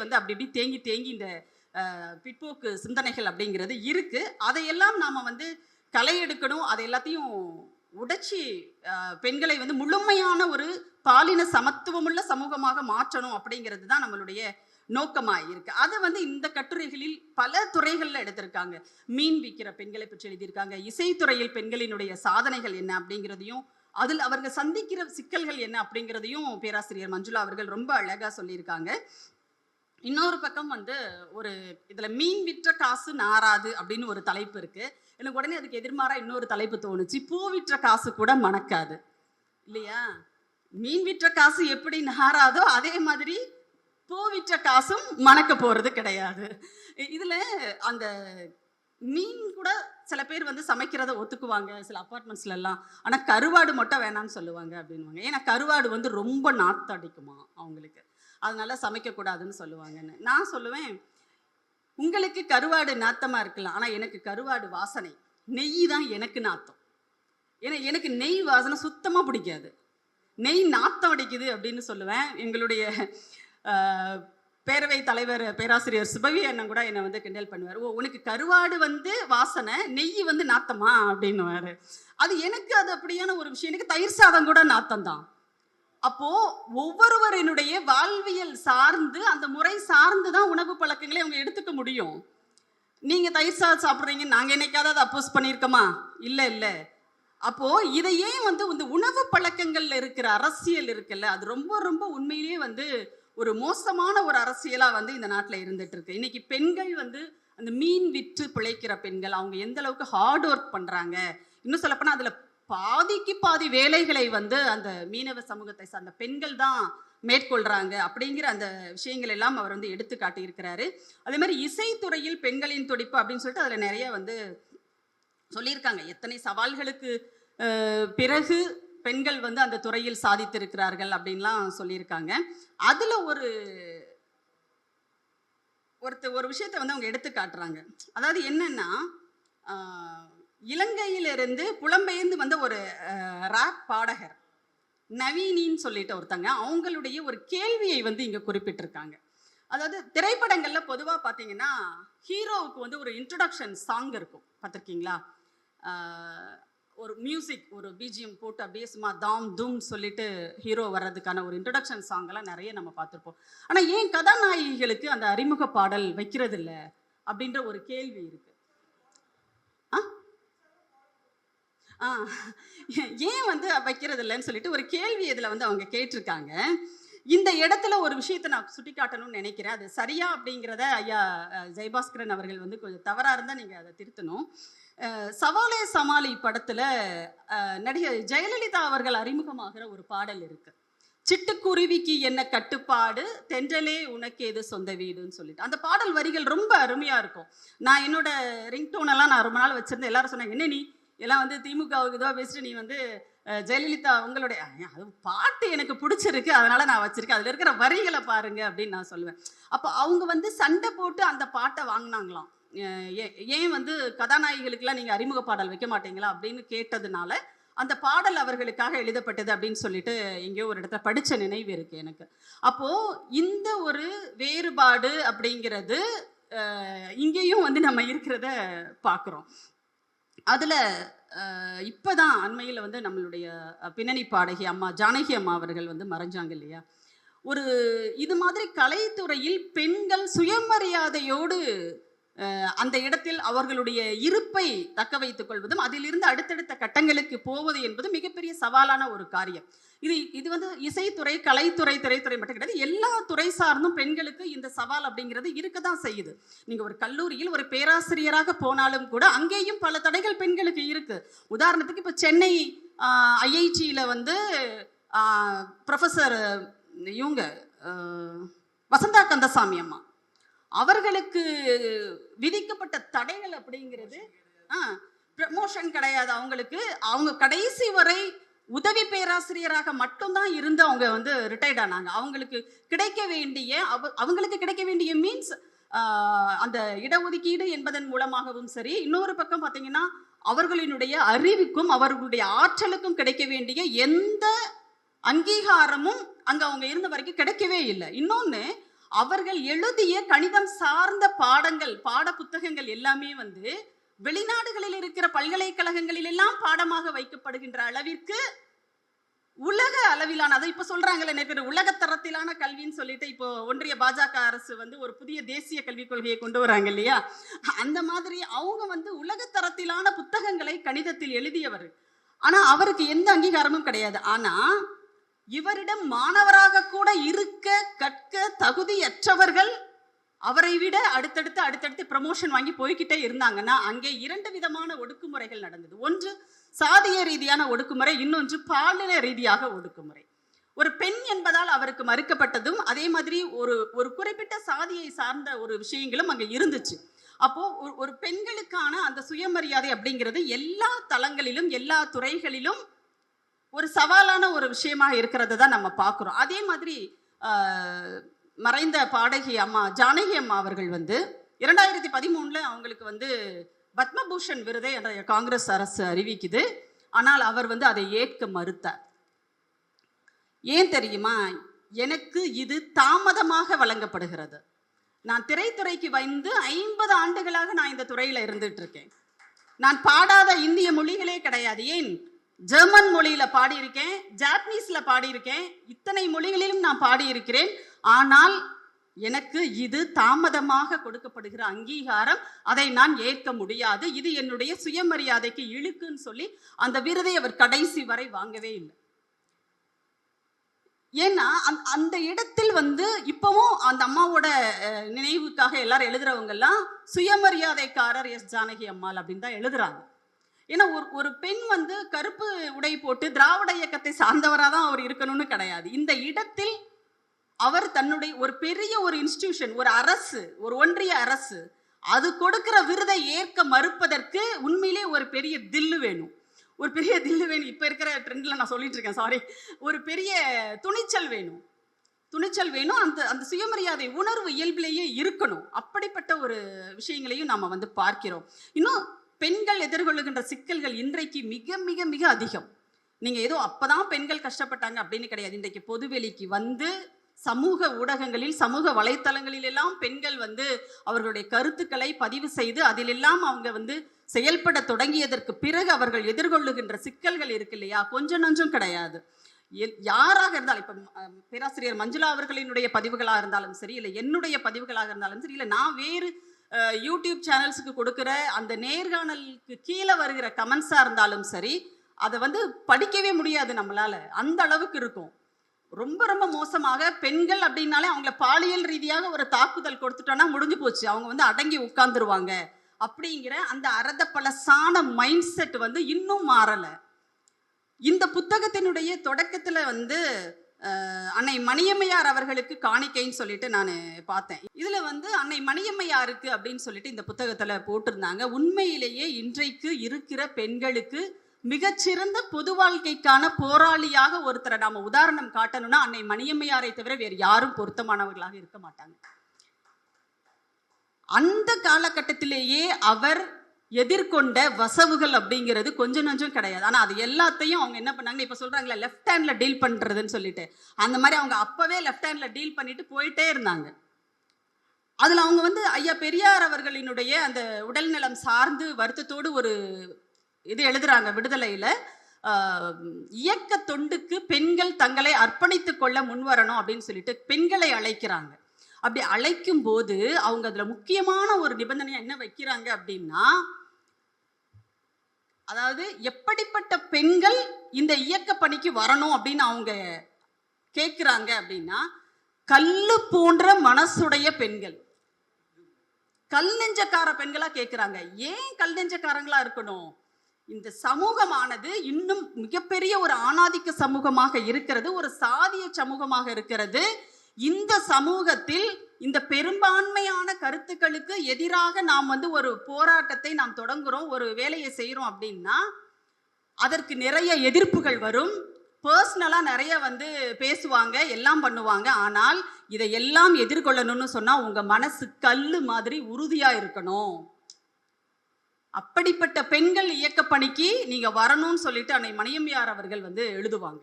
வந்து அப்படி இப்படி தேங்கி இந்த பிற்போக்கு சிந்தனைகள் அப்படிங்கிறது இருக்கு. அதையெல்லாம் நாம வந்து களை எடுக்கணும், அதை எல்லாத்தையும் உடைச்சி பெண்களை வந்து முழுமையான ஒரு பாலின சமத்துவமுள்ள சமூகமாக மாற்றணும் அப்படிங்கிறது தான் நம்மளுடைய நோக்கமாக இருக்கு. அதை வந்து இந்த கட்டுரைகளில் பல துறைகளில் எடுத்திருக்காங்க. மீன் விற்கிற பெண்களை பற்றி எழுதியிருக்காங்க, இசைத்துறையில் பெண்களினுடைய சாதனைகள் என்ன அப்படிங்கிறதையும், அதில் அவர்கள் சந்திக்கிற சிக்கல்கள் என்ன அப்படிங்கிறதையும் பேராசிரியர் மஞ்சுளா அவர்கள் ரொம்ப அழகா சொல்லியிருக்காங்க. இன்னொரு பக்கம் வந்து ஒரு இதுல மீன் விற்ற காசு நாராது அப்படின்னு ஒரு தலைப்பு இருக்கு. எனக்கு உடனே அதுக்கு எதிர்மாறா இன்னொரு தலைப்பு தோணுச்சு, பூ விற்ற காசு கூட மணக்காது இல்லையா? மீன் விற்ற காசு எப்படி நாராதோ அதே மாதிரி பூ விற்ற காசும் மணக்க போறது கிடையாது. இதுல அந்த மீன் கூட சில பேர் வந்து சமைக்கிறத ஒத்துக்குவாங்க சில அப்பார்ட்மெண்ட்ஸ்ல எல்லாம், ஆனா கருவாடு மட்டும் வேணாம்னு சொல்லுவாங்க அப்படின்வாங்க. ஏன்னா கருவாடு வந்து ரொம்ப நாத்தம் அடிக்குமா அவங்களுக்கு, அதனால சமைக்கக்கூடாதுன்னு சொல்லுவாங்கன்னு. நான் சொல்லுவேன், உங்களுக்கு கருவாடு நாத்தமா இருக்கலாம், ஆனா எனக்கு கருவாடு வாசனை, நெய் தான் எனக்கு நாத்தம். ஏன்னா எனக்கு நெய் வாசனை சுத்தமா பிடிக்காது. நெய் நாத்தம் அடிக்குது அப்படின்னு சொல்லுவேன். எங்களுடைய பேரவை தலைவர் பேராசிரியர் சுபவி அண்ணன் கூட என்னை வந்து கிண்டல் பண்ணுவார். ஓ, உனக்கு கருவாடு வந்து வாசனை, நெய் வந்து நாத்தமா அப்படின்னுவாரு. அது எனக்கு அது அப்படியான ஒரு விஷயம். எனக்கு தயிர் சாதம் கூட நாத்தம் தான். அப்போ ஒவ்வொருவரினுடைய வாழ்வியல் சார்ந்து, அந்த முறை சார்ந்து தான் உணவு பழக்கங்களை அவங்க எடுத்துக்க முடியும். நீங்க தயிர் சாதம் சாப்பிட்றீங்க, நாங்க என்னைக்காவது அதை அப்போஸ் பண்ணியிருக்கோமா? இல்லை இல்லை. அப்போ இதையே வந்து இந்த உணவு பழக்கங்கள்ல இருக்கிற அரசியல் இருக்குல்ல, அது ரொம்ப ரொம்ப உண்மையிலேயே வந்து ஒரு மோசமான ஒரு அரசியலா வந்து இந்த நாட்டில் இருந்துட்டு இருக்கு. இன்னைக்கு பெண்கள் வந்து அந்த மீன் விற்று பிழைக்கிற பெண்கள், அவங்க எந்த அளவுக்கு ஹார்ட் ஒர்க் பண்றாங்க. இன்னும் சொல்லப்போனா அதுல பாதிக்கு பாதி வேலைகளை வந்து அந்த மீனவ சமூகத்தை சார்ந்த பெண்கள் தான் மேற்கொள்றாங்க அப்படிங்கிற அந்த விஷயங்கள் எல்லாம் அவர் வந்து எடுத்து காட்டியிருக்கிறாரு. அதே மாதிரி இசைத்துறையில் பெண்களின் துடிப்பு அப்படின்னு சொல்லிட்டு அதுல நிறைய வந்து சொல்லியிருக்காங்க. எத்தனை சவால்களுக்கு பிறகு பெண்கள் வந்து அந்த துறையில் சாதித்திருக்கிறார்கள் அப்படின்லாம் சொல்லியிருக்காங்க. அதுல ஒரு விஷயத்தை வந்து அவங்க எடுத்து காட்டுறாங்க. அதாவது என்னன்னா, இலங்கையிலிருந்து புலம்பெயர்ந்து வந்த ஒரு ராப் பாடகர் நவீனின்னு சொல்லிட்டு ஒருத்தங்க, அவங்களுடைய ஒரு கேள்வியை வந்து இங்க குறிப்பிட்டிருக்காங்க. அதாவது திரைப்படங்கள்ல பொதுவா பாத்தீங்கன்னா ஹீரோவுக்கு வந்து ஒரு இன்ட்ரோடக்ஷன் சாங் இருக்கும், பார்த்திருக்கீங்களா? ஒரு மியூசிக், ஒரு பிஜிஎம் போட்டு அப்படியே சும்மா தாம் தூம் சொல்லிட்டு ஹீரோ வர்றதுக்கான ஒரு இன்ட்ரடக்ஷன் சாங் எல்லாம் நிறைய நம்ம பார்த்துருப்போம். ஆனால் ஏன் கதாநாயகிகளுக்கு அந்த அறிமுக பாடல் வைக்கிறது இல்லை அப்படின்ற ஒரு கேள்வி இருக்கு. ஏன் வந்து வைக்கிறது இல்லைன்னு சொல்லிட்டு ஒரு கேள்வி இதில் வந்து அவங்க கேட்டிருக்காங்க. இந்த இடத்துல ஒரு விஷயத்தை நான் சுட்டி காட்டணும்னு நினைக்கிறேன். அது சரியா அப்படிங்கிறத ஐயா ஜெயபாஸ்கரன் அவர்கள் வந்து கொஞ்சம் தவறாக இருந்தால் நீங்கள் அதை திருத்தணும். சவாலே சமாளி படத்துல நடிகை ஜெயலலிதா அவர்கள் அறிமுகமாகிற ஒரு பாடல் இருக்கு. சிட்டுக்குருவிக்கு என்ன கட்டுப்பாடு, தென்றலே உனக்கு எது சொந்த வீடுன்னு சொல்லிட்டு அந்த பாடல் வரிகள் ரொம்ப அருமையா இருக்கும். நான் என்னோட ரிங்டோன் எல்லாம் நான் ரொம்ப நாள் வச்சிருந்தேன். எல்லாரும் சொன்னாங்க, என்ன நீ எல்லாம் வந்து திமுகவுக்கு இதுவாக பேசிட்டு நீ வந்து ஜெயலலிதா உங்களுடைய அது பாட்டு எனக்கு பிடிச்சிருக்கு, அதனால நான் வச்சிருக்கேன், அதுல இருக்கிற வரிகளை பாருங்க அப்படின்னு நான் சொல்லுவேன். அப்போ அவங்க வந்து சண்டை போட்டு அந்த பாட்டை வாங்கினாங்களாம். ஏன் வந்து கதாநாயகிகளுக்கெல்லாம் நீங்கள் அறிமுக பாடல் வைக்க மாட்டீங்களா அப்படின்னு கேட்டதுனால அந்த பாடல் அவர்களுக்காக எழுதப்பட்டது அப்படின்னு சொல்லிட்டு எங்கேயோ ஒரு இடத்துல படித்த நினைவு இருக்கு எனக்கு. அப்போது இந்த ஒரு வேறுபாடு அப்படிங்கிறது இங்கேயும் வந்து நம்ம இருக்கிறத பார்க்குறோம். அதில் இப்போதான் அண்மையில் வந்து நம்மளுடைய பின்னணி பாடகி அம்மா ஜானகி அம்மா அவர்கள் வந்து மறைஞ்சாங்க இல்லையா? ஒரு இது மாதிரி கலைத்துறையில் பெண்கள் சுயமரியாதையோடு அந்த இடத்தில் அவர்களுடைய இருப்பை தக்க வைத்துக் கொள்வதும் அதிலிருந்து அடுத்தடுத்த கட்டங்களுக்கு போவது என்பது மிகப்பெரிய சவாலான ஒரு காரியம். இது வந்து இசைத்துறை, கலைத்துறை, திரைத்துறை மட்டும் கிடையாது, எல்லா துறை சார்ந்தும் பெண்களுக்கு இந்த சவால் அப்படிங்கிறது இருக்கதான் செய்யுது. நீங்க ஒரு கல்லூரியில் ஒரு பேராசிரியராக போனாலும் கூட அங்கேயும் பல தடைகள் பெண்களுக்கு இருக்கு. உதாரணத்துக்கு இப்போ சென்னை ஐஐடியில வந்து ப்ரொஃபஸர் இவங்க வசந்தா கந்தசாமி அம்மா அவர்களுக்கு விதிக்கப்பட்ட தடைகள் அப்படிங்கிறது ப்ரமோஷன் கிடையாது. அவங்க கடைசி வரை உதவி பேராசிரியராக மட்டும்தான் இருந்து அவங்க வந்து ரிட்டையர்ட் ஆனாங்க. அவங்களுக்கு கிடைக்க வேண்டிய மீன்ஸ் அந்த இடஒதுக்கீடு என்பதன் மூலமாகவும் சரி, இன்னொரு பக்கம் பார்த்தீங்கன்னா அவர்களினுடைய அறிவுக்கும் அவர்களுடைய ஆற்றலுக்கும் கிடைக்க வேண்டிய எந்த அங்கீகாரமும் அங்க அவங்க இருந்த வரைக்கும் கிடைக்கவே இல்லை. இன்னொன்னு, அவர்கள் எழுதிய கணிதம் சார்ந்த பாட புத்தகங்கள் எல்லாமே வந்து வெளிநாடுகளில் இருக்கிற பல்கலைக்கழகங்களில் எல்லாம் பாடமாக வைக்கப்படுகின்ற அளவிற்கு உலக அளவிலான, அதை இப்ப சொல்றாங்கல்ல நிறைய பேர் உலகத்தரத்திலான கல்வின்னு சொல்லிட்டு இப்போ ஒன்றிய பாஜக அரசு வந்து ஒரு புதிய தேசிய கல்விக் கொள்கையை கொண்டு வராங்க இல்லையா? அந்த மாதிரி அவங்க வந்து உலகத்தரத்திலான புத்தகங்களை கணிதத்தில் எழுதியவர். ஆனா அவருக்கு எந்த அங்கீகாரமும் கிடையாது. ஆனா இவரிடம் மாணவராக கூட இருக்க கற்க தகுதியற்றவர்கள் அவரை விட அடுத்தடுத்து ப்ரமோஷன் வாங்கி போய்கிட்டே இருந்தாங்கன்னா அங்கே இரண்டு விதமான ஒடுக்குமுறைகள் நடந்தது. ஒன்று சாதிய ரீதியான ஒடுக்குமுறை, இன்னொன்று பாலின ரீதியாக ஒடுக்குமுறை. ஒரு பெண் என்பதால் அவருக்கு மறுக்கப்பட்டதும் அதே மாதிரி ஒரு குறிப்பிட்ட சாதியை சார்ந்த ஒரு விஷயங்களும் அங்கே இருந்துச்சு. அப்போ ஒரு பெண்களுக்கான அந்த சுயமரியாதை அப்படிங்கிறது எல்லா தளங்களிலும் எல்லா துறைகளிலும் ஒரு சவாலான ஒரு விஷயமாக இருக்கிறது தான் நம்ம பார்க்குறோம். அதே மாதிரி மறைந்த பாடகி அம்மா ஜானகி அம்மா அவர்கள் வந்து 2013 அவங்களுக்கு வந்து பத்மபூஷன் விருதை காங்கிரஸ் அரசு அறிவிக்குது. ஆனால் அவர் வந்து அதை ஏற்க மறுத்தார். ஏன் தெரியுமா? எனக்கு இது தாமதமாக வழங்கப்படுகிறது. நான் திரைத்துறைக்கு வந்து 50 ஆண்டுகளாக நான் இந்த துறையில இருந்துட்டு இருக்கேன். நான் பாடாத இந்திய மொழிகளே கிடையாது. ஏன்? ஜெர்மன் மொழியில பாடியிருக்கேன், ஜாப்பனீஸ்ல பாடியிருக்கேன், இத்தனை மொழிகளிலும் நான் பாடியிருக்கிறேன். ஆனால் எனக்கு இது தாமதமாக கொடுக்கப்படுகிற அங்கீகாரம், அதை நான் ஏற்க முடியாது. இது என்னுடைய சுயமரியாதைக்கு இழுக்குன்னு சொல்லி அந்த விருதை அவர் கடைசி வரை வாங்கவே இல்லை. ஏன்னா அந்த இடத்தில் வந்து இப்பவும் அந்த அம்மாவோட நினைவுக்காக எல்லாரும் எழுதுறவங்கெல்லாம் சுயமரியாதைக்காரர் எஸ் ஜானகி அம்மாள் அப்படின்னு தான் எழுதுறாங்க. ஏன்னா ஒரு பெண் வந்து கருப்பு உடை போட்டு திராவிட இயக்கத்தை சார்ந்தவராக தான் அவர் இருக்கணும்னு கிடையாது. இந்த இடத்தில் அவர் தன்னுடைய ஒரு பெரிய ஒரு இன்ஸ்டிடியூஷன், ஒரு அரசு, ஒரு ஒன்றிய அரசு, அது கொடுக்கிற விருதை ஏற்க மறுப்பதற்கு உண்மையிலே ஒரு பெரிய தில்லு வேணும். ஒரு பெரிய தில்லு வேணும். இப்போ இருக்கிற ட்ரெண்டில் நான் சொல்லிட்டு இருக்கேன், சாரி. ஒரு பெரிய துணிச்சல் வேணும். துணிச்சல் வேணும். அந்த சுயமரியாதை உணர்வு இயல்பிலேயே இருக்கணும். அப்படிப்பட்ட ஒரு விஷயங்களையும் நாம் வந்து பார்க்கிறோம். இன்னும் பெண்கள் எதிர்கொள்ளுகின்ற சிக்கல்கள் இன்றைக்கு மிக மிக மிக அதிகம். நீங்கள் ஏதோ அப்போதான் பெண்கள் கஷ்டப்பட்டாங்க அப்படின்னு கிடையாது. இன்றைக்கு பொதுவெளிக்கு வந்து சமூக ஊடகங்களில், சமூக வலைத்தளங்களில் எல்லாம் பெண்கள் வந்து அவர்களுடைய கருத்துக்களை பதிவு செய்து அதிலெல்லாம் அவங்க வந்து செயல்பட தொடங்கியதற்கு பிறகு அவர்கள் எதிர்கொள்ளுகின்ற சிக்கல்கள் இருக்கு இல்லையா, கொஞ்சம் நஞ்சம் கிடையாது. யாராக இருந்தாலும், இப்போ பேராசிரியர் மஞ்சுளா அவர்களினுடைய பதிவுகளாக இருந்தாலும் சரி, இல்லை என்னுடைய பதிவுகளாக இருந்தாலும் சரி, இல்லை நான் வேறு யூடியூப் சேனல்ஸுக்கு கொடுக்குற அந்த நேர்காணலுக்கு கீழே வருகிற கமெண்ட்ஸாக இருந்தாலும் சரி, அதை வந்து படிக்கவே முடியாது நம்மளால. அந்த அளவுக்கு இருக்கும். ரொம்ப ரொம்ப மோசமாக பெண்கள் அப்படின்னாலே அவங்கள பாலியல் ரீதியாக ஒரு தாக்குதல் கொடுத்துட்டோன்னா முடிஞ்சு போச்சு, அவங்க வந்து அடங்கி உட்கார்ந்துருவாங்க அப்படிங்கிற அந்த அரத பழசான மைண்ட் செட் வந்து இன்னும் மாறலை. இந்த புத்தகத்தினுடைய தொடக்கத்தில் வந்து அன்னை மணியம்மையார் அவர்களுக்கு காணிக்கைன்னு சொல்லிட்டு நான் பார்த்தேன். இதில் வந்து அன்னை மணியம்மையாருக்கு அப்படின்னு சொல்லிட்டு இந்த புத்தகத்தில் போட்டிருந்தாங்க. உண்மையிலேயே இன்றைக்கு இருக்கிற பெண்களுக்கு மிகச்சிறந்த பொது வாழ்க்கைக்கான போராளியாக ஒருத்தரை நாம உதாரணம் காட்டணும்னா அன்னை மணியம்மையாரை தவிர வேறு யாரும் பொருத்தமானவர்களாக இருக்க மாட்டாங்க. அந்த காலகட்டத்திலேயே அவர் எதிர்கொண்ட வசவுகள் அப்படிங்கிறது கொஞ்சம் நஞ்சம் கிடையாது. ஆனால் அது எல்லாத்தையும் அவங்க என்ன பண்ணாங்க, இப்போ சொல்றாங்களே லெஃப்ட் ஹேண்ட்ல டீல் பண்றதுன்னு சொல்லிட்டு, அந்த மாதிரி அவங்க அப்பவே லெஃப்ட் ஹேண்ட்ல டீல் பண்ணிட்டு போயிட்டே இருந்தாங்க. அதுல அவங்க வந்து ஐயா பெரியார் அவர்களினுடைய அந்த உடல்நலம் சார்ந்து வருத்தத்தோடு ஒரு இது எழுதுறாங்க விடுதலையில. இயக்க தொண்டுக்கு பெண்கள் தங்களை அர்ப்பணித்துக் கொள்ள முன்வரணும் அப்படின்னு சொல்லிட்டு பெண்களை அழைக்கிறாங்க. அப்படி அழைக்கும் போது அவங்க அதுல முக்கியமான ஒரு நிபந்தனை என்ன வைக்கிறாங்க அப்படின்னா, அதாவது எப்படிப்பட்ட பெண்கள் இந்த இயக்க பணிக்கு வரணும் அப்படின்னு அவங்க கேட்கிறாங்க அப்படின்னா, கல்லு போன்ற மனசுடைய பெண்கள், கல் நெஞ்சக்கார பெண்களா கேட்கிறாங்க. ஏன் கல் நெஞ்சக்காரங்களா இருக்கணும்? இந்த சமூகமானது இன்னும் மிகப்பெரிய ஒரு ஆணாதிக்க சமூகமாக இருக்கிறது, ஒரு சாதிய சமூகமாக இருக்கிறது. இந்த சமூகத்தில் இந்த பெரும்பான்மையான கருத்துக்களுக்கு எதிராக நாம் வந்து ஒரு போராட்டத்தை நாம் தொடங்குறோம், ஒரு வேலையை செய்கிறோம் அப்படின்னா அதற்கு நிறைய எதிர்ப்புகள் வரும். பர்சனலாக நிறைய வந்து பேசுவாங்க, எல்லாம் பண்ணுவாங்க. ஆனால் இதை எல்லாம் எதிர்கொள்ளணும்னு சொன்னால் உங்கள் மனசு கல் மாதிரி உறுதியாக இருக்கணும். அப்படிப்பட்ட பெண்கள் இயக்க பணிக்கு நீங்க வரணும்னு சொல்லிட்டு அன்னை மணியம்மையார் அவர்கள் வந்து எழுதுவாங்க.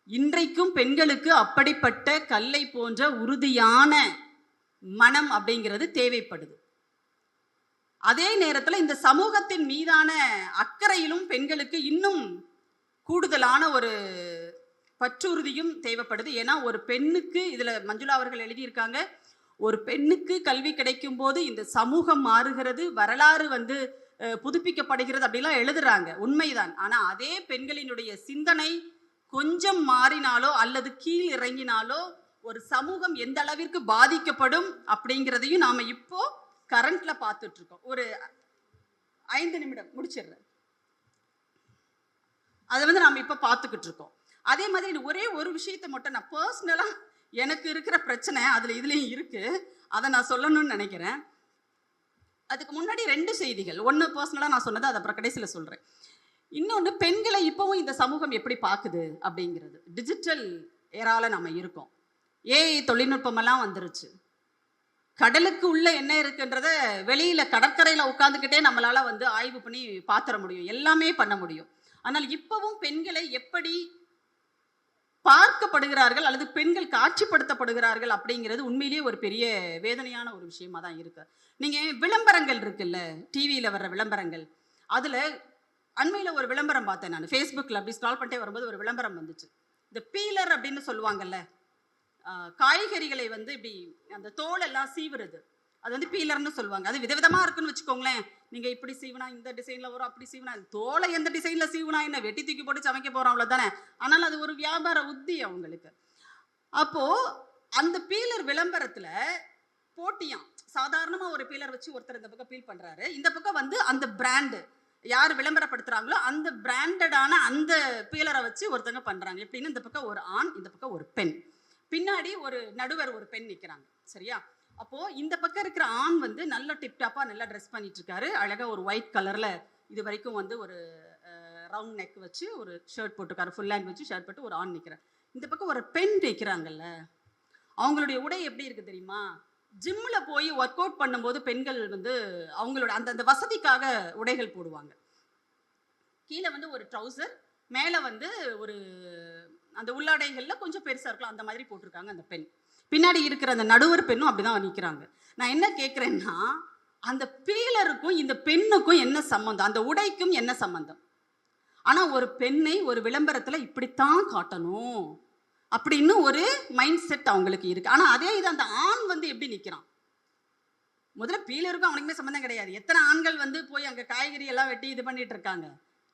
இன்றைக்கும் பெண்களுக்கு அப்படிப்பட்ட கல்லை போன்ற உறுதியான மனம் அப்படிங்கிறது தேவைப்படுது. அதே நேரத்தில் இந்த சமூகத்தின் மீதான அக்கறையிலும் பெண்களுக்கு இன்னும் கூடுதலான ஒரு பற்றுறுதியும் தேவைப்படுது. ஏன்னா ஒரு பெண்ணுக்கு, இதுல மஞ்சுளா அவர்கள் எழுதியிருக்காங்க, ஒரு பெண்ணுக்கு கல்வி கிடைக்கும் போது இந்த சமூகம் மாறுகிறது, வரலாறு வந்து புதுப்பிக்கப்படுகிறது அப்படிலாம் எழுதுறாங்க. உண்மைதான். ஆனா அதே பெண்களினுடைய சிந்தனை கொஞ்சம் மாறினாலோ அல்லது கீழ் இறங்கினாலோ ஒரு சமூகம் எந்த அளவிற்கு பாதிக்கப்படும் அப்படிங்கிறதையும் நாம இப்போ கரண்ட்ல பார்த்துட்டு இருக்கோம். ஒரு 5 நிமிடம் முடிச்சிடுறேன். அதை வந்து நாம இப்ப பார்த்துக்கிட்டு இருக்கோம். அதே மாதிரி ஒரே ஒரு விஷயத்தை மட்டும் நான் பர்சனலா எனக்கு இருக்கிற பிரச்சனை அதுல இதுலயும் இருக்கு, அதை நான் சொல்லணும்னு நினைக்கிறேன். அதுக்கு முன்னாடி 2 செய்திகள். ஒன்று பர்சனலா நான் சொன்னது, அதை அப்புறம் கடைசியில் சொல்றேன். இன்னொன்று, பெண்களை இப்பவும் இந்த சமூகம் எப்படி பார்க்குது அப்படிங்கிறது. டிஜிட்டல் ஏரால நம்ம இருக்கோம், ஏஐ தொழில்நுட்பமெல்லாம் வந்துருச்சு. கடலுக்கு உள்ள என்ன இருக்குன்றத வெளியில கடற்கரையில உட்காந்துக்கிட்டே நம்மளால வந்து ஆய்வு பண்ணி பார்த்துட முடியும், எல்லாமே பண்ண முடியும். ஆனால் இப்பவும் பெண்களை எப்படி பார்க்கப்படுகிறார்கள் அல்லது பெண்கள் காட்சிப்படுத்தப்படுகிறார்கள் அப்படிங்கிறது உண்மையிலேயே ஒரு பெரிய வேதனையான ஒரு விஷயமா தான் இருக்கு. நீங்க விளம்பரங்கள் இருக்குல்ல, டிவியில வர்ற விளம்பரங்கள், அதுல அண்மையில ஒரு விளம்பரம் பார்த்தேன் நான் ஃபேஸ்புக்கில். அப்படி ஸ்க்ரால் பண்ணிட்டே வரும்போது ஒரு விளம்பரம் வந்துச்சு. இந்த பீலர் அப்படின்னு சொல்லுவாங்கல்ல, காய்கறிகளை வந்து இப்படி அந்த தோல் எல்லாம் சீவுறது, அது வந்து பீலர்னு சொல்லுவாங்க. அது விதவிதமா இருக்குன்னு வச்சுக்கோங்களேன். நீங்க இப்படி சீவுனா இந்த டிசைன்ல வரும், அப்படி சீவுனா தோலை எந்த டிசைன்ல சீவுனா என்ன, வெட்டி தூக்கி போட்டு சமைக்க போறோம் அவ்வளவுதானே. ஆனால் அது ஒரு வியாபார உத்தி அவங்களுக்கு. அப்போ அந்த பீலர் விளம்பரத்துல போட்டியாம். சாதாரணமா ஒரு பீலர் வச்சு ஒருத்தர் இந்த பக்கம் பீல் பண்றாரு, இந்த பக்கம் வந்து அந்த பிராண்டு யார் விளம்பரப்படுத்துறாங்களோ அந்த பிராண்டடான அந்த பீலரை வச்சு ஒருத்தங்க பண்றாங்க. எப்படின்னு இந்த பக்கம் ஒரு ஆண், இந்த பக்கம் ஒரு பெண், பின்னாடி ஒரு நடுவர் ஒரு பெண் நிக்கிறாங்க. சரியா? அப்போ இந்த பக்கம் இருக்கிற ஆண் வந்து நல்ல டிப்டாப்பா நல்லா ட்ரெஸ் பண்ணிட்டு இருக்காரு. அழகா ஒரு ஒயிட் கலர்ல இது வரைக்கும் வந்து ஒரு ரவுண்ட் நெக் வச்சு ஒரு ஷர்ட் போட்டுருக்காரு, ஃபுல் ஹேண்ட் வச்சு ஷர்ட் போட்டு ஒரு ஆண் நிற்கிறார். இந்த பக்கம் ஒரு பெண் நிற்கிறாங்கல்ல, அவங்களுடைய உடை எப்படி இருக்கு தெரியுமா? ஜிம்ல போய் ஒர்க் அவுட் பண்ணும்போது பெண்கள் வந்து அவங்களோட அந்த வசதிக்காக உடைகள் போடுவாங்க. கீழே வந்து ஒரு ட்ரௌசர், மேலே வந்து ஒரு அந்த உள்ளாடைகள்ல கொஞ்சம் பெருசா இருக்கலாம் அந்த மாதிரி போட்டிருக்காங்க அந்த பெண். பின்னாடி இருக்கிற அந்த நடுவர் பெண்ணும் அப்படிதான் நிற்கிறாங்க. நான் என்ன கேட்குறேன்னா, அந்த பீலருக்கும் இந்த பெண்ணுக்கும் என்ன சம்பந்தம், அந்த உடைக்கும் என்ன சம்பந்தம்? ஆனா ஒரு பெண்ணை ஒரு விளம்பரத்துல இப்படித்தான் காட்டணும் அப்படின்னு ஒரு மைண்ட் செட் அவங்களுக்கு இருக்கு. ஆனா அதே இது அந்த ஆண் வந்து எப்படி நிற்கிறான்? முதல்ல பீலருக்கும் அவனுக்குமே சம்பந்தம் கிடையாது. எத்தனை ஆண்கள் வந்து போய் அங்க காய்கறி எல்லாம் வெட்டி இது பண்ணிட்டு இருக்காங்க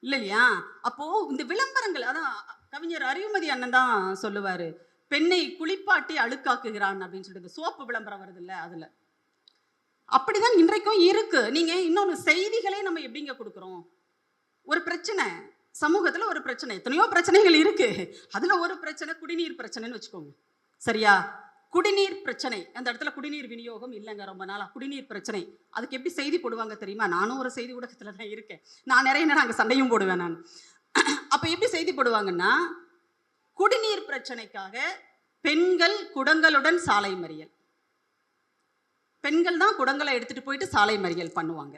இல்லையா? அப்போ இந்த விளம்பரங்கள், அதான் கவிஞர் அறிவுமதி அண்ணன் தான் சொல்லுவாரு, பெண்ணை குளிப்பாட்டி அழுக்காக்குகிறான் அப்படின்னு சொல்லிட்டு சோப்பு விளம்பரம் வருது இல்ல, அதுல அப்படிதான் இன்றைக்கும் இருக்கு. நீங்க இன்னொன்னு, செய்திகளே நம்ம எப்படிங்க கொடுக்குறோம்? ஒரு பிரச்சனை சமூகத்துல, ஒரு பிரச்சனை, எத்தனையோ பிரச்சனைகள் இருக்கு, அதுல ஒரு பிரச்சனை குடிநீர் பிரச்சனைன்னு வச்சுக்கோங்க. சரியா? குடிநீர் பிரச்சனை, அந்த இடத்துல குடிநீர் விநியோகம் இல்லைங்க ரொம்ப நாளா, குடிநீர் பிரச்சனை. அதுக்கு எப்படி செய்தி போடுவாங்க தெரியுமா? நானும் ஒரு செய்தி ஊடகத்துல தான் இருக்கேன், நான் நிறைய நேரம் அங்க சண்டையும் போடுவேன் நான். அப்ப எப்படி செய்தி போடுவாங்கன்னா, குடிநீர் பிரச்சனைக்காக பெண்கள் குடங்களுடன் சாலை மறியல். பெண்கள் தான் குடங்களை எடுத்துட்டு போயிட்டு சாலை மறியல் பண்ணுவாங்க,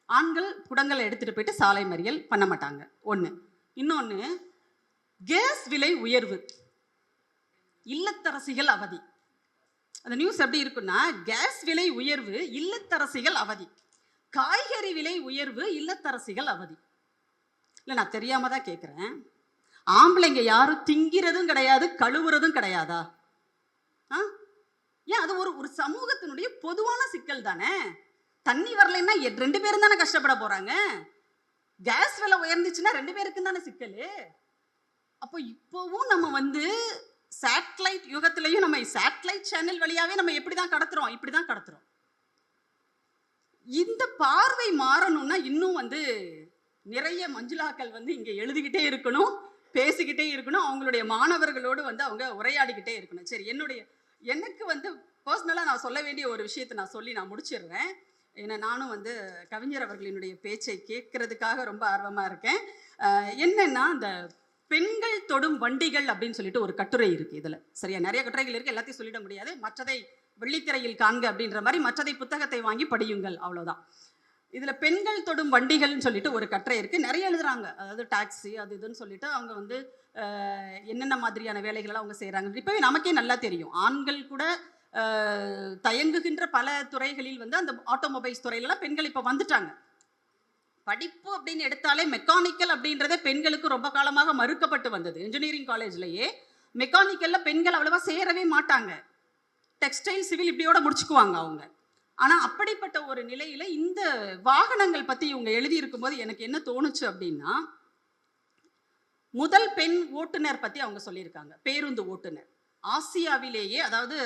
ஆண்கள் குடங்களை எடுத்துட்டு போயிட்டு சாலை மறியல் பண்ண மாட்டாங்க. ஒண்ணு. இன்னொன்னு, கேஸ் விலை உயர்வு, இல்லத்தரசிகள் அவதி. அந்த நியூஸ் எப்படி இருக்குன்னா, கேஸ் விலை உயர்வு, இல்லத்தரசிகள் அவதி, காய்கறி விலை உயர்வு, இல்லத்தரசிகள் அவதி. இல்லை, நான் தெரியாம தான் கேட்குறேன், ஆம்பளைங்க யாரும் திங்கிறதும் கிடையாது, கழுவுறதும் கிடையாதா? ஏன்? அது ஒரு சமூகத்தினுடைய பொதுவான சிக்கல் தானே. தண்ணி வரலைன்னா ரெண்டு பேரும் தானே கஷ்டப்பட போறாங்க. கேஸ் விலை உயர்ந்துச்சுன்னா ரெண்டு பேருக்கும் தானே சிக்கல். அப்போ இப்போவும் நம்ம வந்து சேட்டலைட் யுகத்திலையும் நம்ம சேட்டலைட் சேனல் வழியாவே நம்ம எப்படிதான் கடத்துறோம், இப்படிதான் கடத்துறோம். இந்த பார்வை மாறணும்னா இன்னும் வந்து நிறைய மஞ்சுளாக்கள் வந்து இங்க எழுதிக்கிட்டே இருக்கணும், பேசிக்கிட்டே இருக்கணும், அவங்களுடைய மாணவர்களோடு வந்து அவங்க உரையாடிக்கிட்டே இருக்கணும். சரி, எனக்கு வந்து பர்சனலா நான் சொல்ல வேண்டிய ஒரு விஷயத்தை நான் சொல்லி நான் முடிச்சிடுறேன். ஏன்னா நானும் வந்து கவிஞர் அவர்களினுடைய பேச்சை கேட்கறதுக்காக ரொம்ப ஆர்வமா இருக்கேன். என்னன்னா, இந்த பெண்கள் தொடும் வண்டிகள் அப்படின்னு சொல்லிட்டு ஒரு கட்டுரை இருக்கு இதுல. சரியா? நிறைய கட்டுரைகள் இருக்கு, எல்லாத்தையும் சொல்லிட முடியாது. மற்றதை வெள்ளித்திரையில் காண்க அப்படின்ற மாதிரி, மற்றதை புத்தகத்தை வாங்கி படியுங்கள், அவ்வளவுதான். இதுல பெண்கள் தொடும் வண்டிகள்னு சொல்லிட்டு ஒரு கட்டுரை இருக்கு. நிறைய எழுதுறாங்க, அதாவது டாக்ஸி அது இதுன்னு சொல்லிட்டு அவங்க வந்து என்னென்ன மாதிரியான வேலைகள் அவங்க செய்யறாங்க. இப்பவே நமக்கே நல்லா தெரியும், ஆண்கள் கூட தயங்குகின்ற பல துறைகளில் வந்து அந்த ஆட்டோமொபைல்ஸ் துறையிலலாம் பெண்கள் இப்போ வந்துட்டாங்க. படிப்பு அப்படின்னு எடுத்தாலே மெக்கானிக்கல் அப்படின்றதே பெண்களுக்கு ரொம்ப காலமாக மறுக்கப்பட்டு வந்தது. இன்ஜினியரிங் காலேஜ்லயே மெக்கானிக்கல்ல பெண்கள் அவ்வளவா சேரவே மாட்டாங்க, டெக்ஸ்டைல் சிவில் இப்படியோட முடிச்சுக்குவாங்க அவங்க. ஆனா அப்படிப்பட்ட ஒரு நிலையில இந்த வாகனங்கள் பத்தி இவங்க எழுதி இருக்கும்போது எனக்கு என்ன தோணுச்சு அப்படின்னா, முதல் பெண் ஓட்டுநர் பத்தி அவங்க சொல்லியிருக்காங்க, பேருந்து ஓட்டுநர். ஆசியாவிலேயே, அதாவது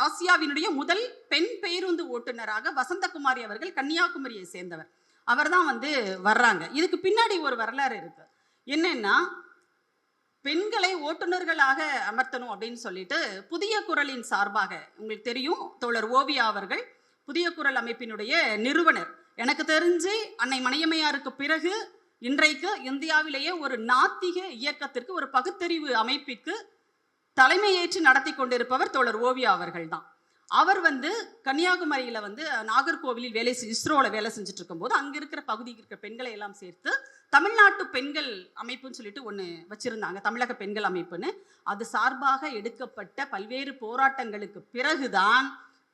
ஆசியாவினுடைய முதல் பெண் பேருந்து ஓட்டுநராக வசந்தகுமாரி அவர்கள் கன்னியாகுமரியை சேர்ந்தவர். அவர் தான் வந்து வர்றாங்க. இதுக்கு பின்னாடி ஒரு வரலாறு இருக்கு. என்னன்னா, பெண்களை ஓட்டுநர்களாக அமர்த்தணும் அப்படின்னு சொல்லிட்டு புதிய குரலின் சார்பாக, உங்களுக்கு தெரியும் தோழர் ஓவியா அவர்கள் புதிய குரல் அமைப்பினுடைய நிறுவனர். எனக்கு தெரிஞ்சு அன்னை மணியம்மையாருக்கு பிறகு இன்றைக்கு இந்தியாவிலேயே ஒரு நாத்திக இயக்கத்திற்கு, ஒரு பகுத்தறிவு அமைப்பிற்கு தலைமையேற்று நடத்தி கொண்டிருப்பவர் தோழர் ஓவியா அவர்கள் தான். அவர் வந்து கன்னியாகுமரியில வந்து நாகர்கோவிலில் இஸ்ரோல வேலை செஞ்சுட்டு இருக்கும்போது அங்க இருக்கிற பகுதிக்கு இருக்கிற பெண்களை எல்லாம் சேர்த்து தமிழ்நாட்டு பெண்கள் அமைப்புன்னு சொல்லிட்டு ஒன்று வச்சிருந்தாங்க, தமிழக பெண்கள் அமைப்புன்னு. அது சார்பாக எடுக்கப்பட்ட பல்வேறு போராட்டங்களுக்கு பிறகுதான்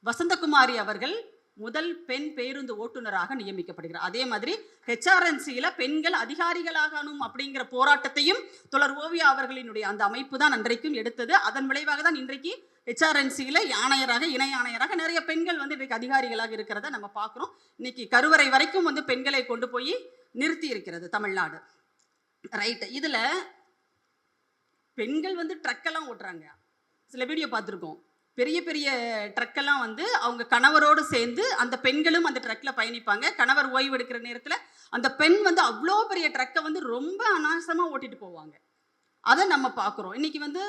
வசந்தகுமாரி அவர்கள் முதல் பெண் பேருந்து ஓட்டுநராக நியமிக்கப்படுகிறார். அதே மாதிரி ஹெச்ஆர்என்சியில பெண்கள் அதிகாரிகளாகணும் அப்படிங்கிற போராட்டத்தையும் தொடர் ஓவியா அவர்களினுடைய அந்த அமைப்பு தான் அன்றைக்கும் எடுத்தது. அதன் விளைவாக தான் இன்றைக்கு ஹெச்ஆர்என்சியில ஆணையராக, இணை ஆணையராக நிறைய பெண்கள் வந்து இன்றைக்கு அதிகாரிகளாக இருக்கிறத நம்ம பார்க்குறோம். இன்னைக்கு கருவறை வரைக்கும் வந்து பெண்களை கொண்டு போய் நிறுத்தி இருக்கிறது தமிழ்நாடு. ரைட். இதுல பெண்கள் வந்து ட்ரக்கெல்லாம் ஓட்டுறாங்க. சில வீடியோ பார்த்துருக்கோம். பெரிய பெரிய ட்ரக்கெல்லாம் வந்து அவங்க கணவரோடு சேர்ந்து அந்த பெண்களும் அந்த ட்ரக்ல பயணிப்பாங்க. கணவர் ஓய்வு எடுக்கிற நேரத்தில் அந்த பெண் வந்து அவ்வளோ பெரிய ட்ரக்கை வந்து ரொம்ப அனாவசியமாக ஓட்டிட்டு போவாங்க. அதை நம்ம பார்க்குறோம். இன்னைக்கு வந்து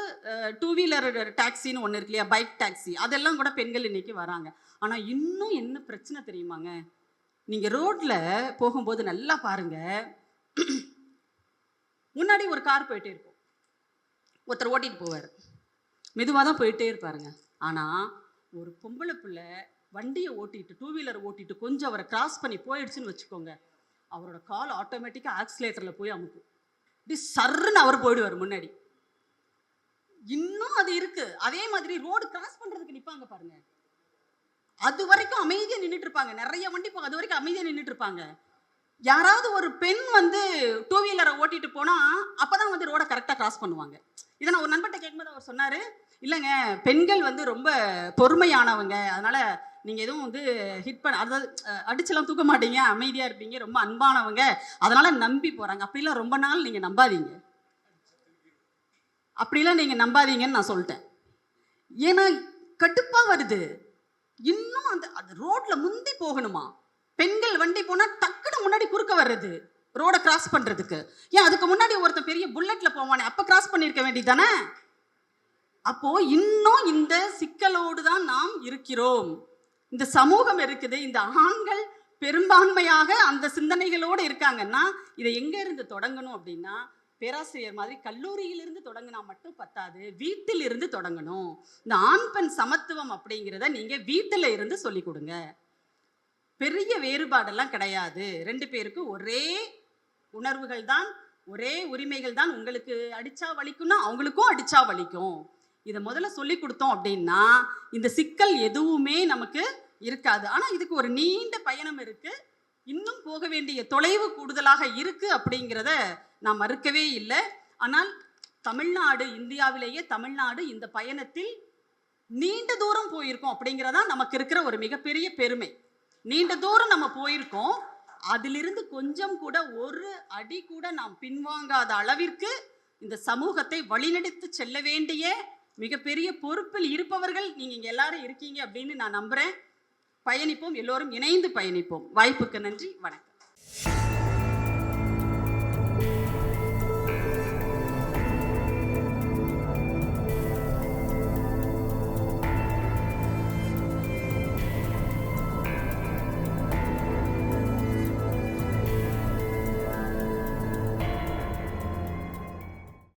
2 வீலர் டாக்ஸின்னு ஒன்று இருக்கு இல்லையா, பைக் டாக்ஸி, அதெல்லாம் கூட பெண்கள் இன்னைக்கு வராங்க. ஆனால் இன்னும் என்ன பிரச்சனை தெரியுமாங்க? நீங்கள் ரோட்டில் போகும்போது நல்லா பாருங்க, முன்னாடி ஒரு கார் போயிட்டே இருக்கும், ஒருத்தர் ஓட்டிட்டு போவார், மெதுவாக தான் போயிட்டே இருப்பாருங்க. ஆனால் ஒரு பொம்பளை பிள்ளை வண்டியை ஓட்டிட்டு 2 வீலர் ஓட்டிட்டு கொஞ்சம் அவரை கிராஸ் பண்ணி போயிடுச்சுன்னு வச்சுக்கோங்க, அவரோட கால் ஆட்டோமேட்டிக்காக ஆக்சிலேட்டரில் போய் அமுக்கும். இப்படி சர்ன்னு அவர் போயிடுவார் முன்னாடி. இன்னும் அது இருக்கு. அதே மாதிரி ரோடு கிராஸ் பண்றதுக்கு நிற்பாங்க பாருங்க, அது வரைக்கும் அமைதியாக நின்றுட்டு இருப்பாங்க. நிறைய வண்டி போகும், அது வரைக்கும் அமைதியாக நின்றுட்டு இருப்பாங்க. யாராவது ஒரு பெண் வந்து 2 வீலரை ஓட்டிட்டு போனா அப்பதான் வந்து ரோட கரெக்டாக கிராஸ் பண்ணுவாங்க. இதை நான் ஒரு நண்பர்கிட்ட கேட்கும்போது அவர் சொன்னாரு, இல்லைங்க பெண்கள் வந்து ரொம்ப பொறுமையானவங்க, அதனால நீங்க எதுவும் வந்து ஹிட் பண்ண, அதாவது அடிச்செல்லாம் தூக்க மாட்டீங்க, அமைதியா இருப்பீங்க, ரொம்ப அன்பானவங்க, அதனால நம்பி போறாங்க. அப்படிலாம் ரொம்ப நாள் நீங்க நம்பாதீங்க, அப்படிலாம் நீங்க நம்பாதீங்கன்னு நான் சொல்லிட்டேன். ஏன்னா கட்டுப்பா வருது. இன்னும் அந்த ரோட்ல முந்தி போகணுமா? பெண்கள் வண்டி போனா டக்குன்னு முன்னாடி குறுக்க வர்றது ரோட கிராஸ் பண்றதுக்கு. ஏன் அதுக்கு முன்னாடி ஒருத்தன் பெரிய புல்லட்ல போவானே, அப்ப கிராஸ் பண்ணிருக்க வேண்டியதானே? அப்போ இன்னும் இந்த சிக்கலோடு தான் நாம் இருக்கிறோம். இந்த சமூகம் இருக்குது. இந்த ஆண்கள் பெரும்பான்மையாக அந்த சிந்தனைகளோடு இருக்காங்கன்னா இதை எங்க இருந்து தொடங்கணும் அப்படின்னா, பேராசிரியர் மாதிரி கல்லூரியிலிருந்து தொடங்கினா மட்டும் பத்தாது, வீட்டில் இருந்து தொடங்கணும். இந்த ஆண் பெண் சமத்துவம் அப்படிங்கிறத நீங்க வீட்டில இருந்து சொல்லி கொடுங்க. பெரிய வேறுபாடெல்லாம் கிடையாது. 2 பேருக்கும் ஒரே உணர்வுகள் தான், ஒரே உரிமைகள் தான். உங்களுக்கு அடிச்சா வலிக்கும்னா அவங்களுக்கும் அடிச்சா வலிக்கும். இதை முதல்ல சொல்லி கொடுத்தோம் அப்படின்னா இந்த சிக்கல் எதுவுமே நமக்கு இருக்காது. ஆனால் இதுக்கு ஒரு நீண்ட பயணம் இருக்கு, இன்னும் போக வேண்டிய தொலைவு கூடுதலாக இருக்கு அப்படிங்கிறத நான் மறுக்கவே இல்லை. ஆனால் தமிழ்நாடு, இந்தியாவிலேயே தமிழ்நாடு இந்த பயணத்தில் நீண்ட தூரம் போயிருக்கோம் அப்படிங்கிறதா நமக்கு இருக்கிற ஒரு மிகப்பெரிய பெருமை. நீண்ட தூரம் நம்ம போயிருக்கோம். அதிலிருந்து கொஞ்சம் கூட ஒரு அடி கூட நாம் பின்வாங்காத அளவிற்கு இந்த சமூகத்தை வழிநடத்தி செல்ல வேண்டிய மிகப்பெரிய பொறுப்பில் இருப்பவர்கள் நீங்க இங்க எல்லாரும் இருக்கீங்க அப்படின்னு நான் நம்புறேன். பயணிப்போம், எல்லோரும் இணைந்து பயணிப்போம். வாய்ப்புக்கு நன்றி, வணக்கம்.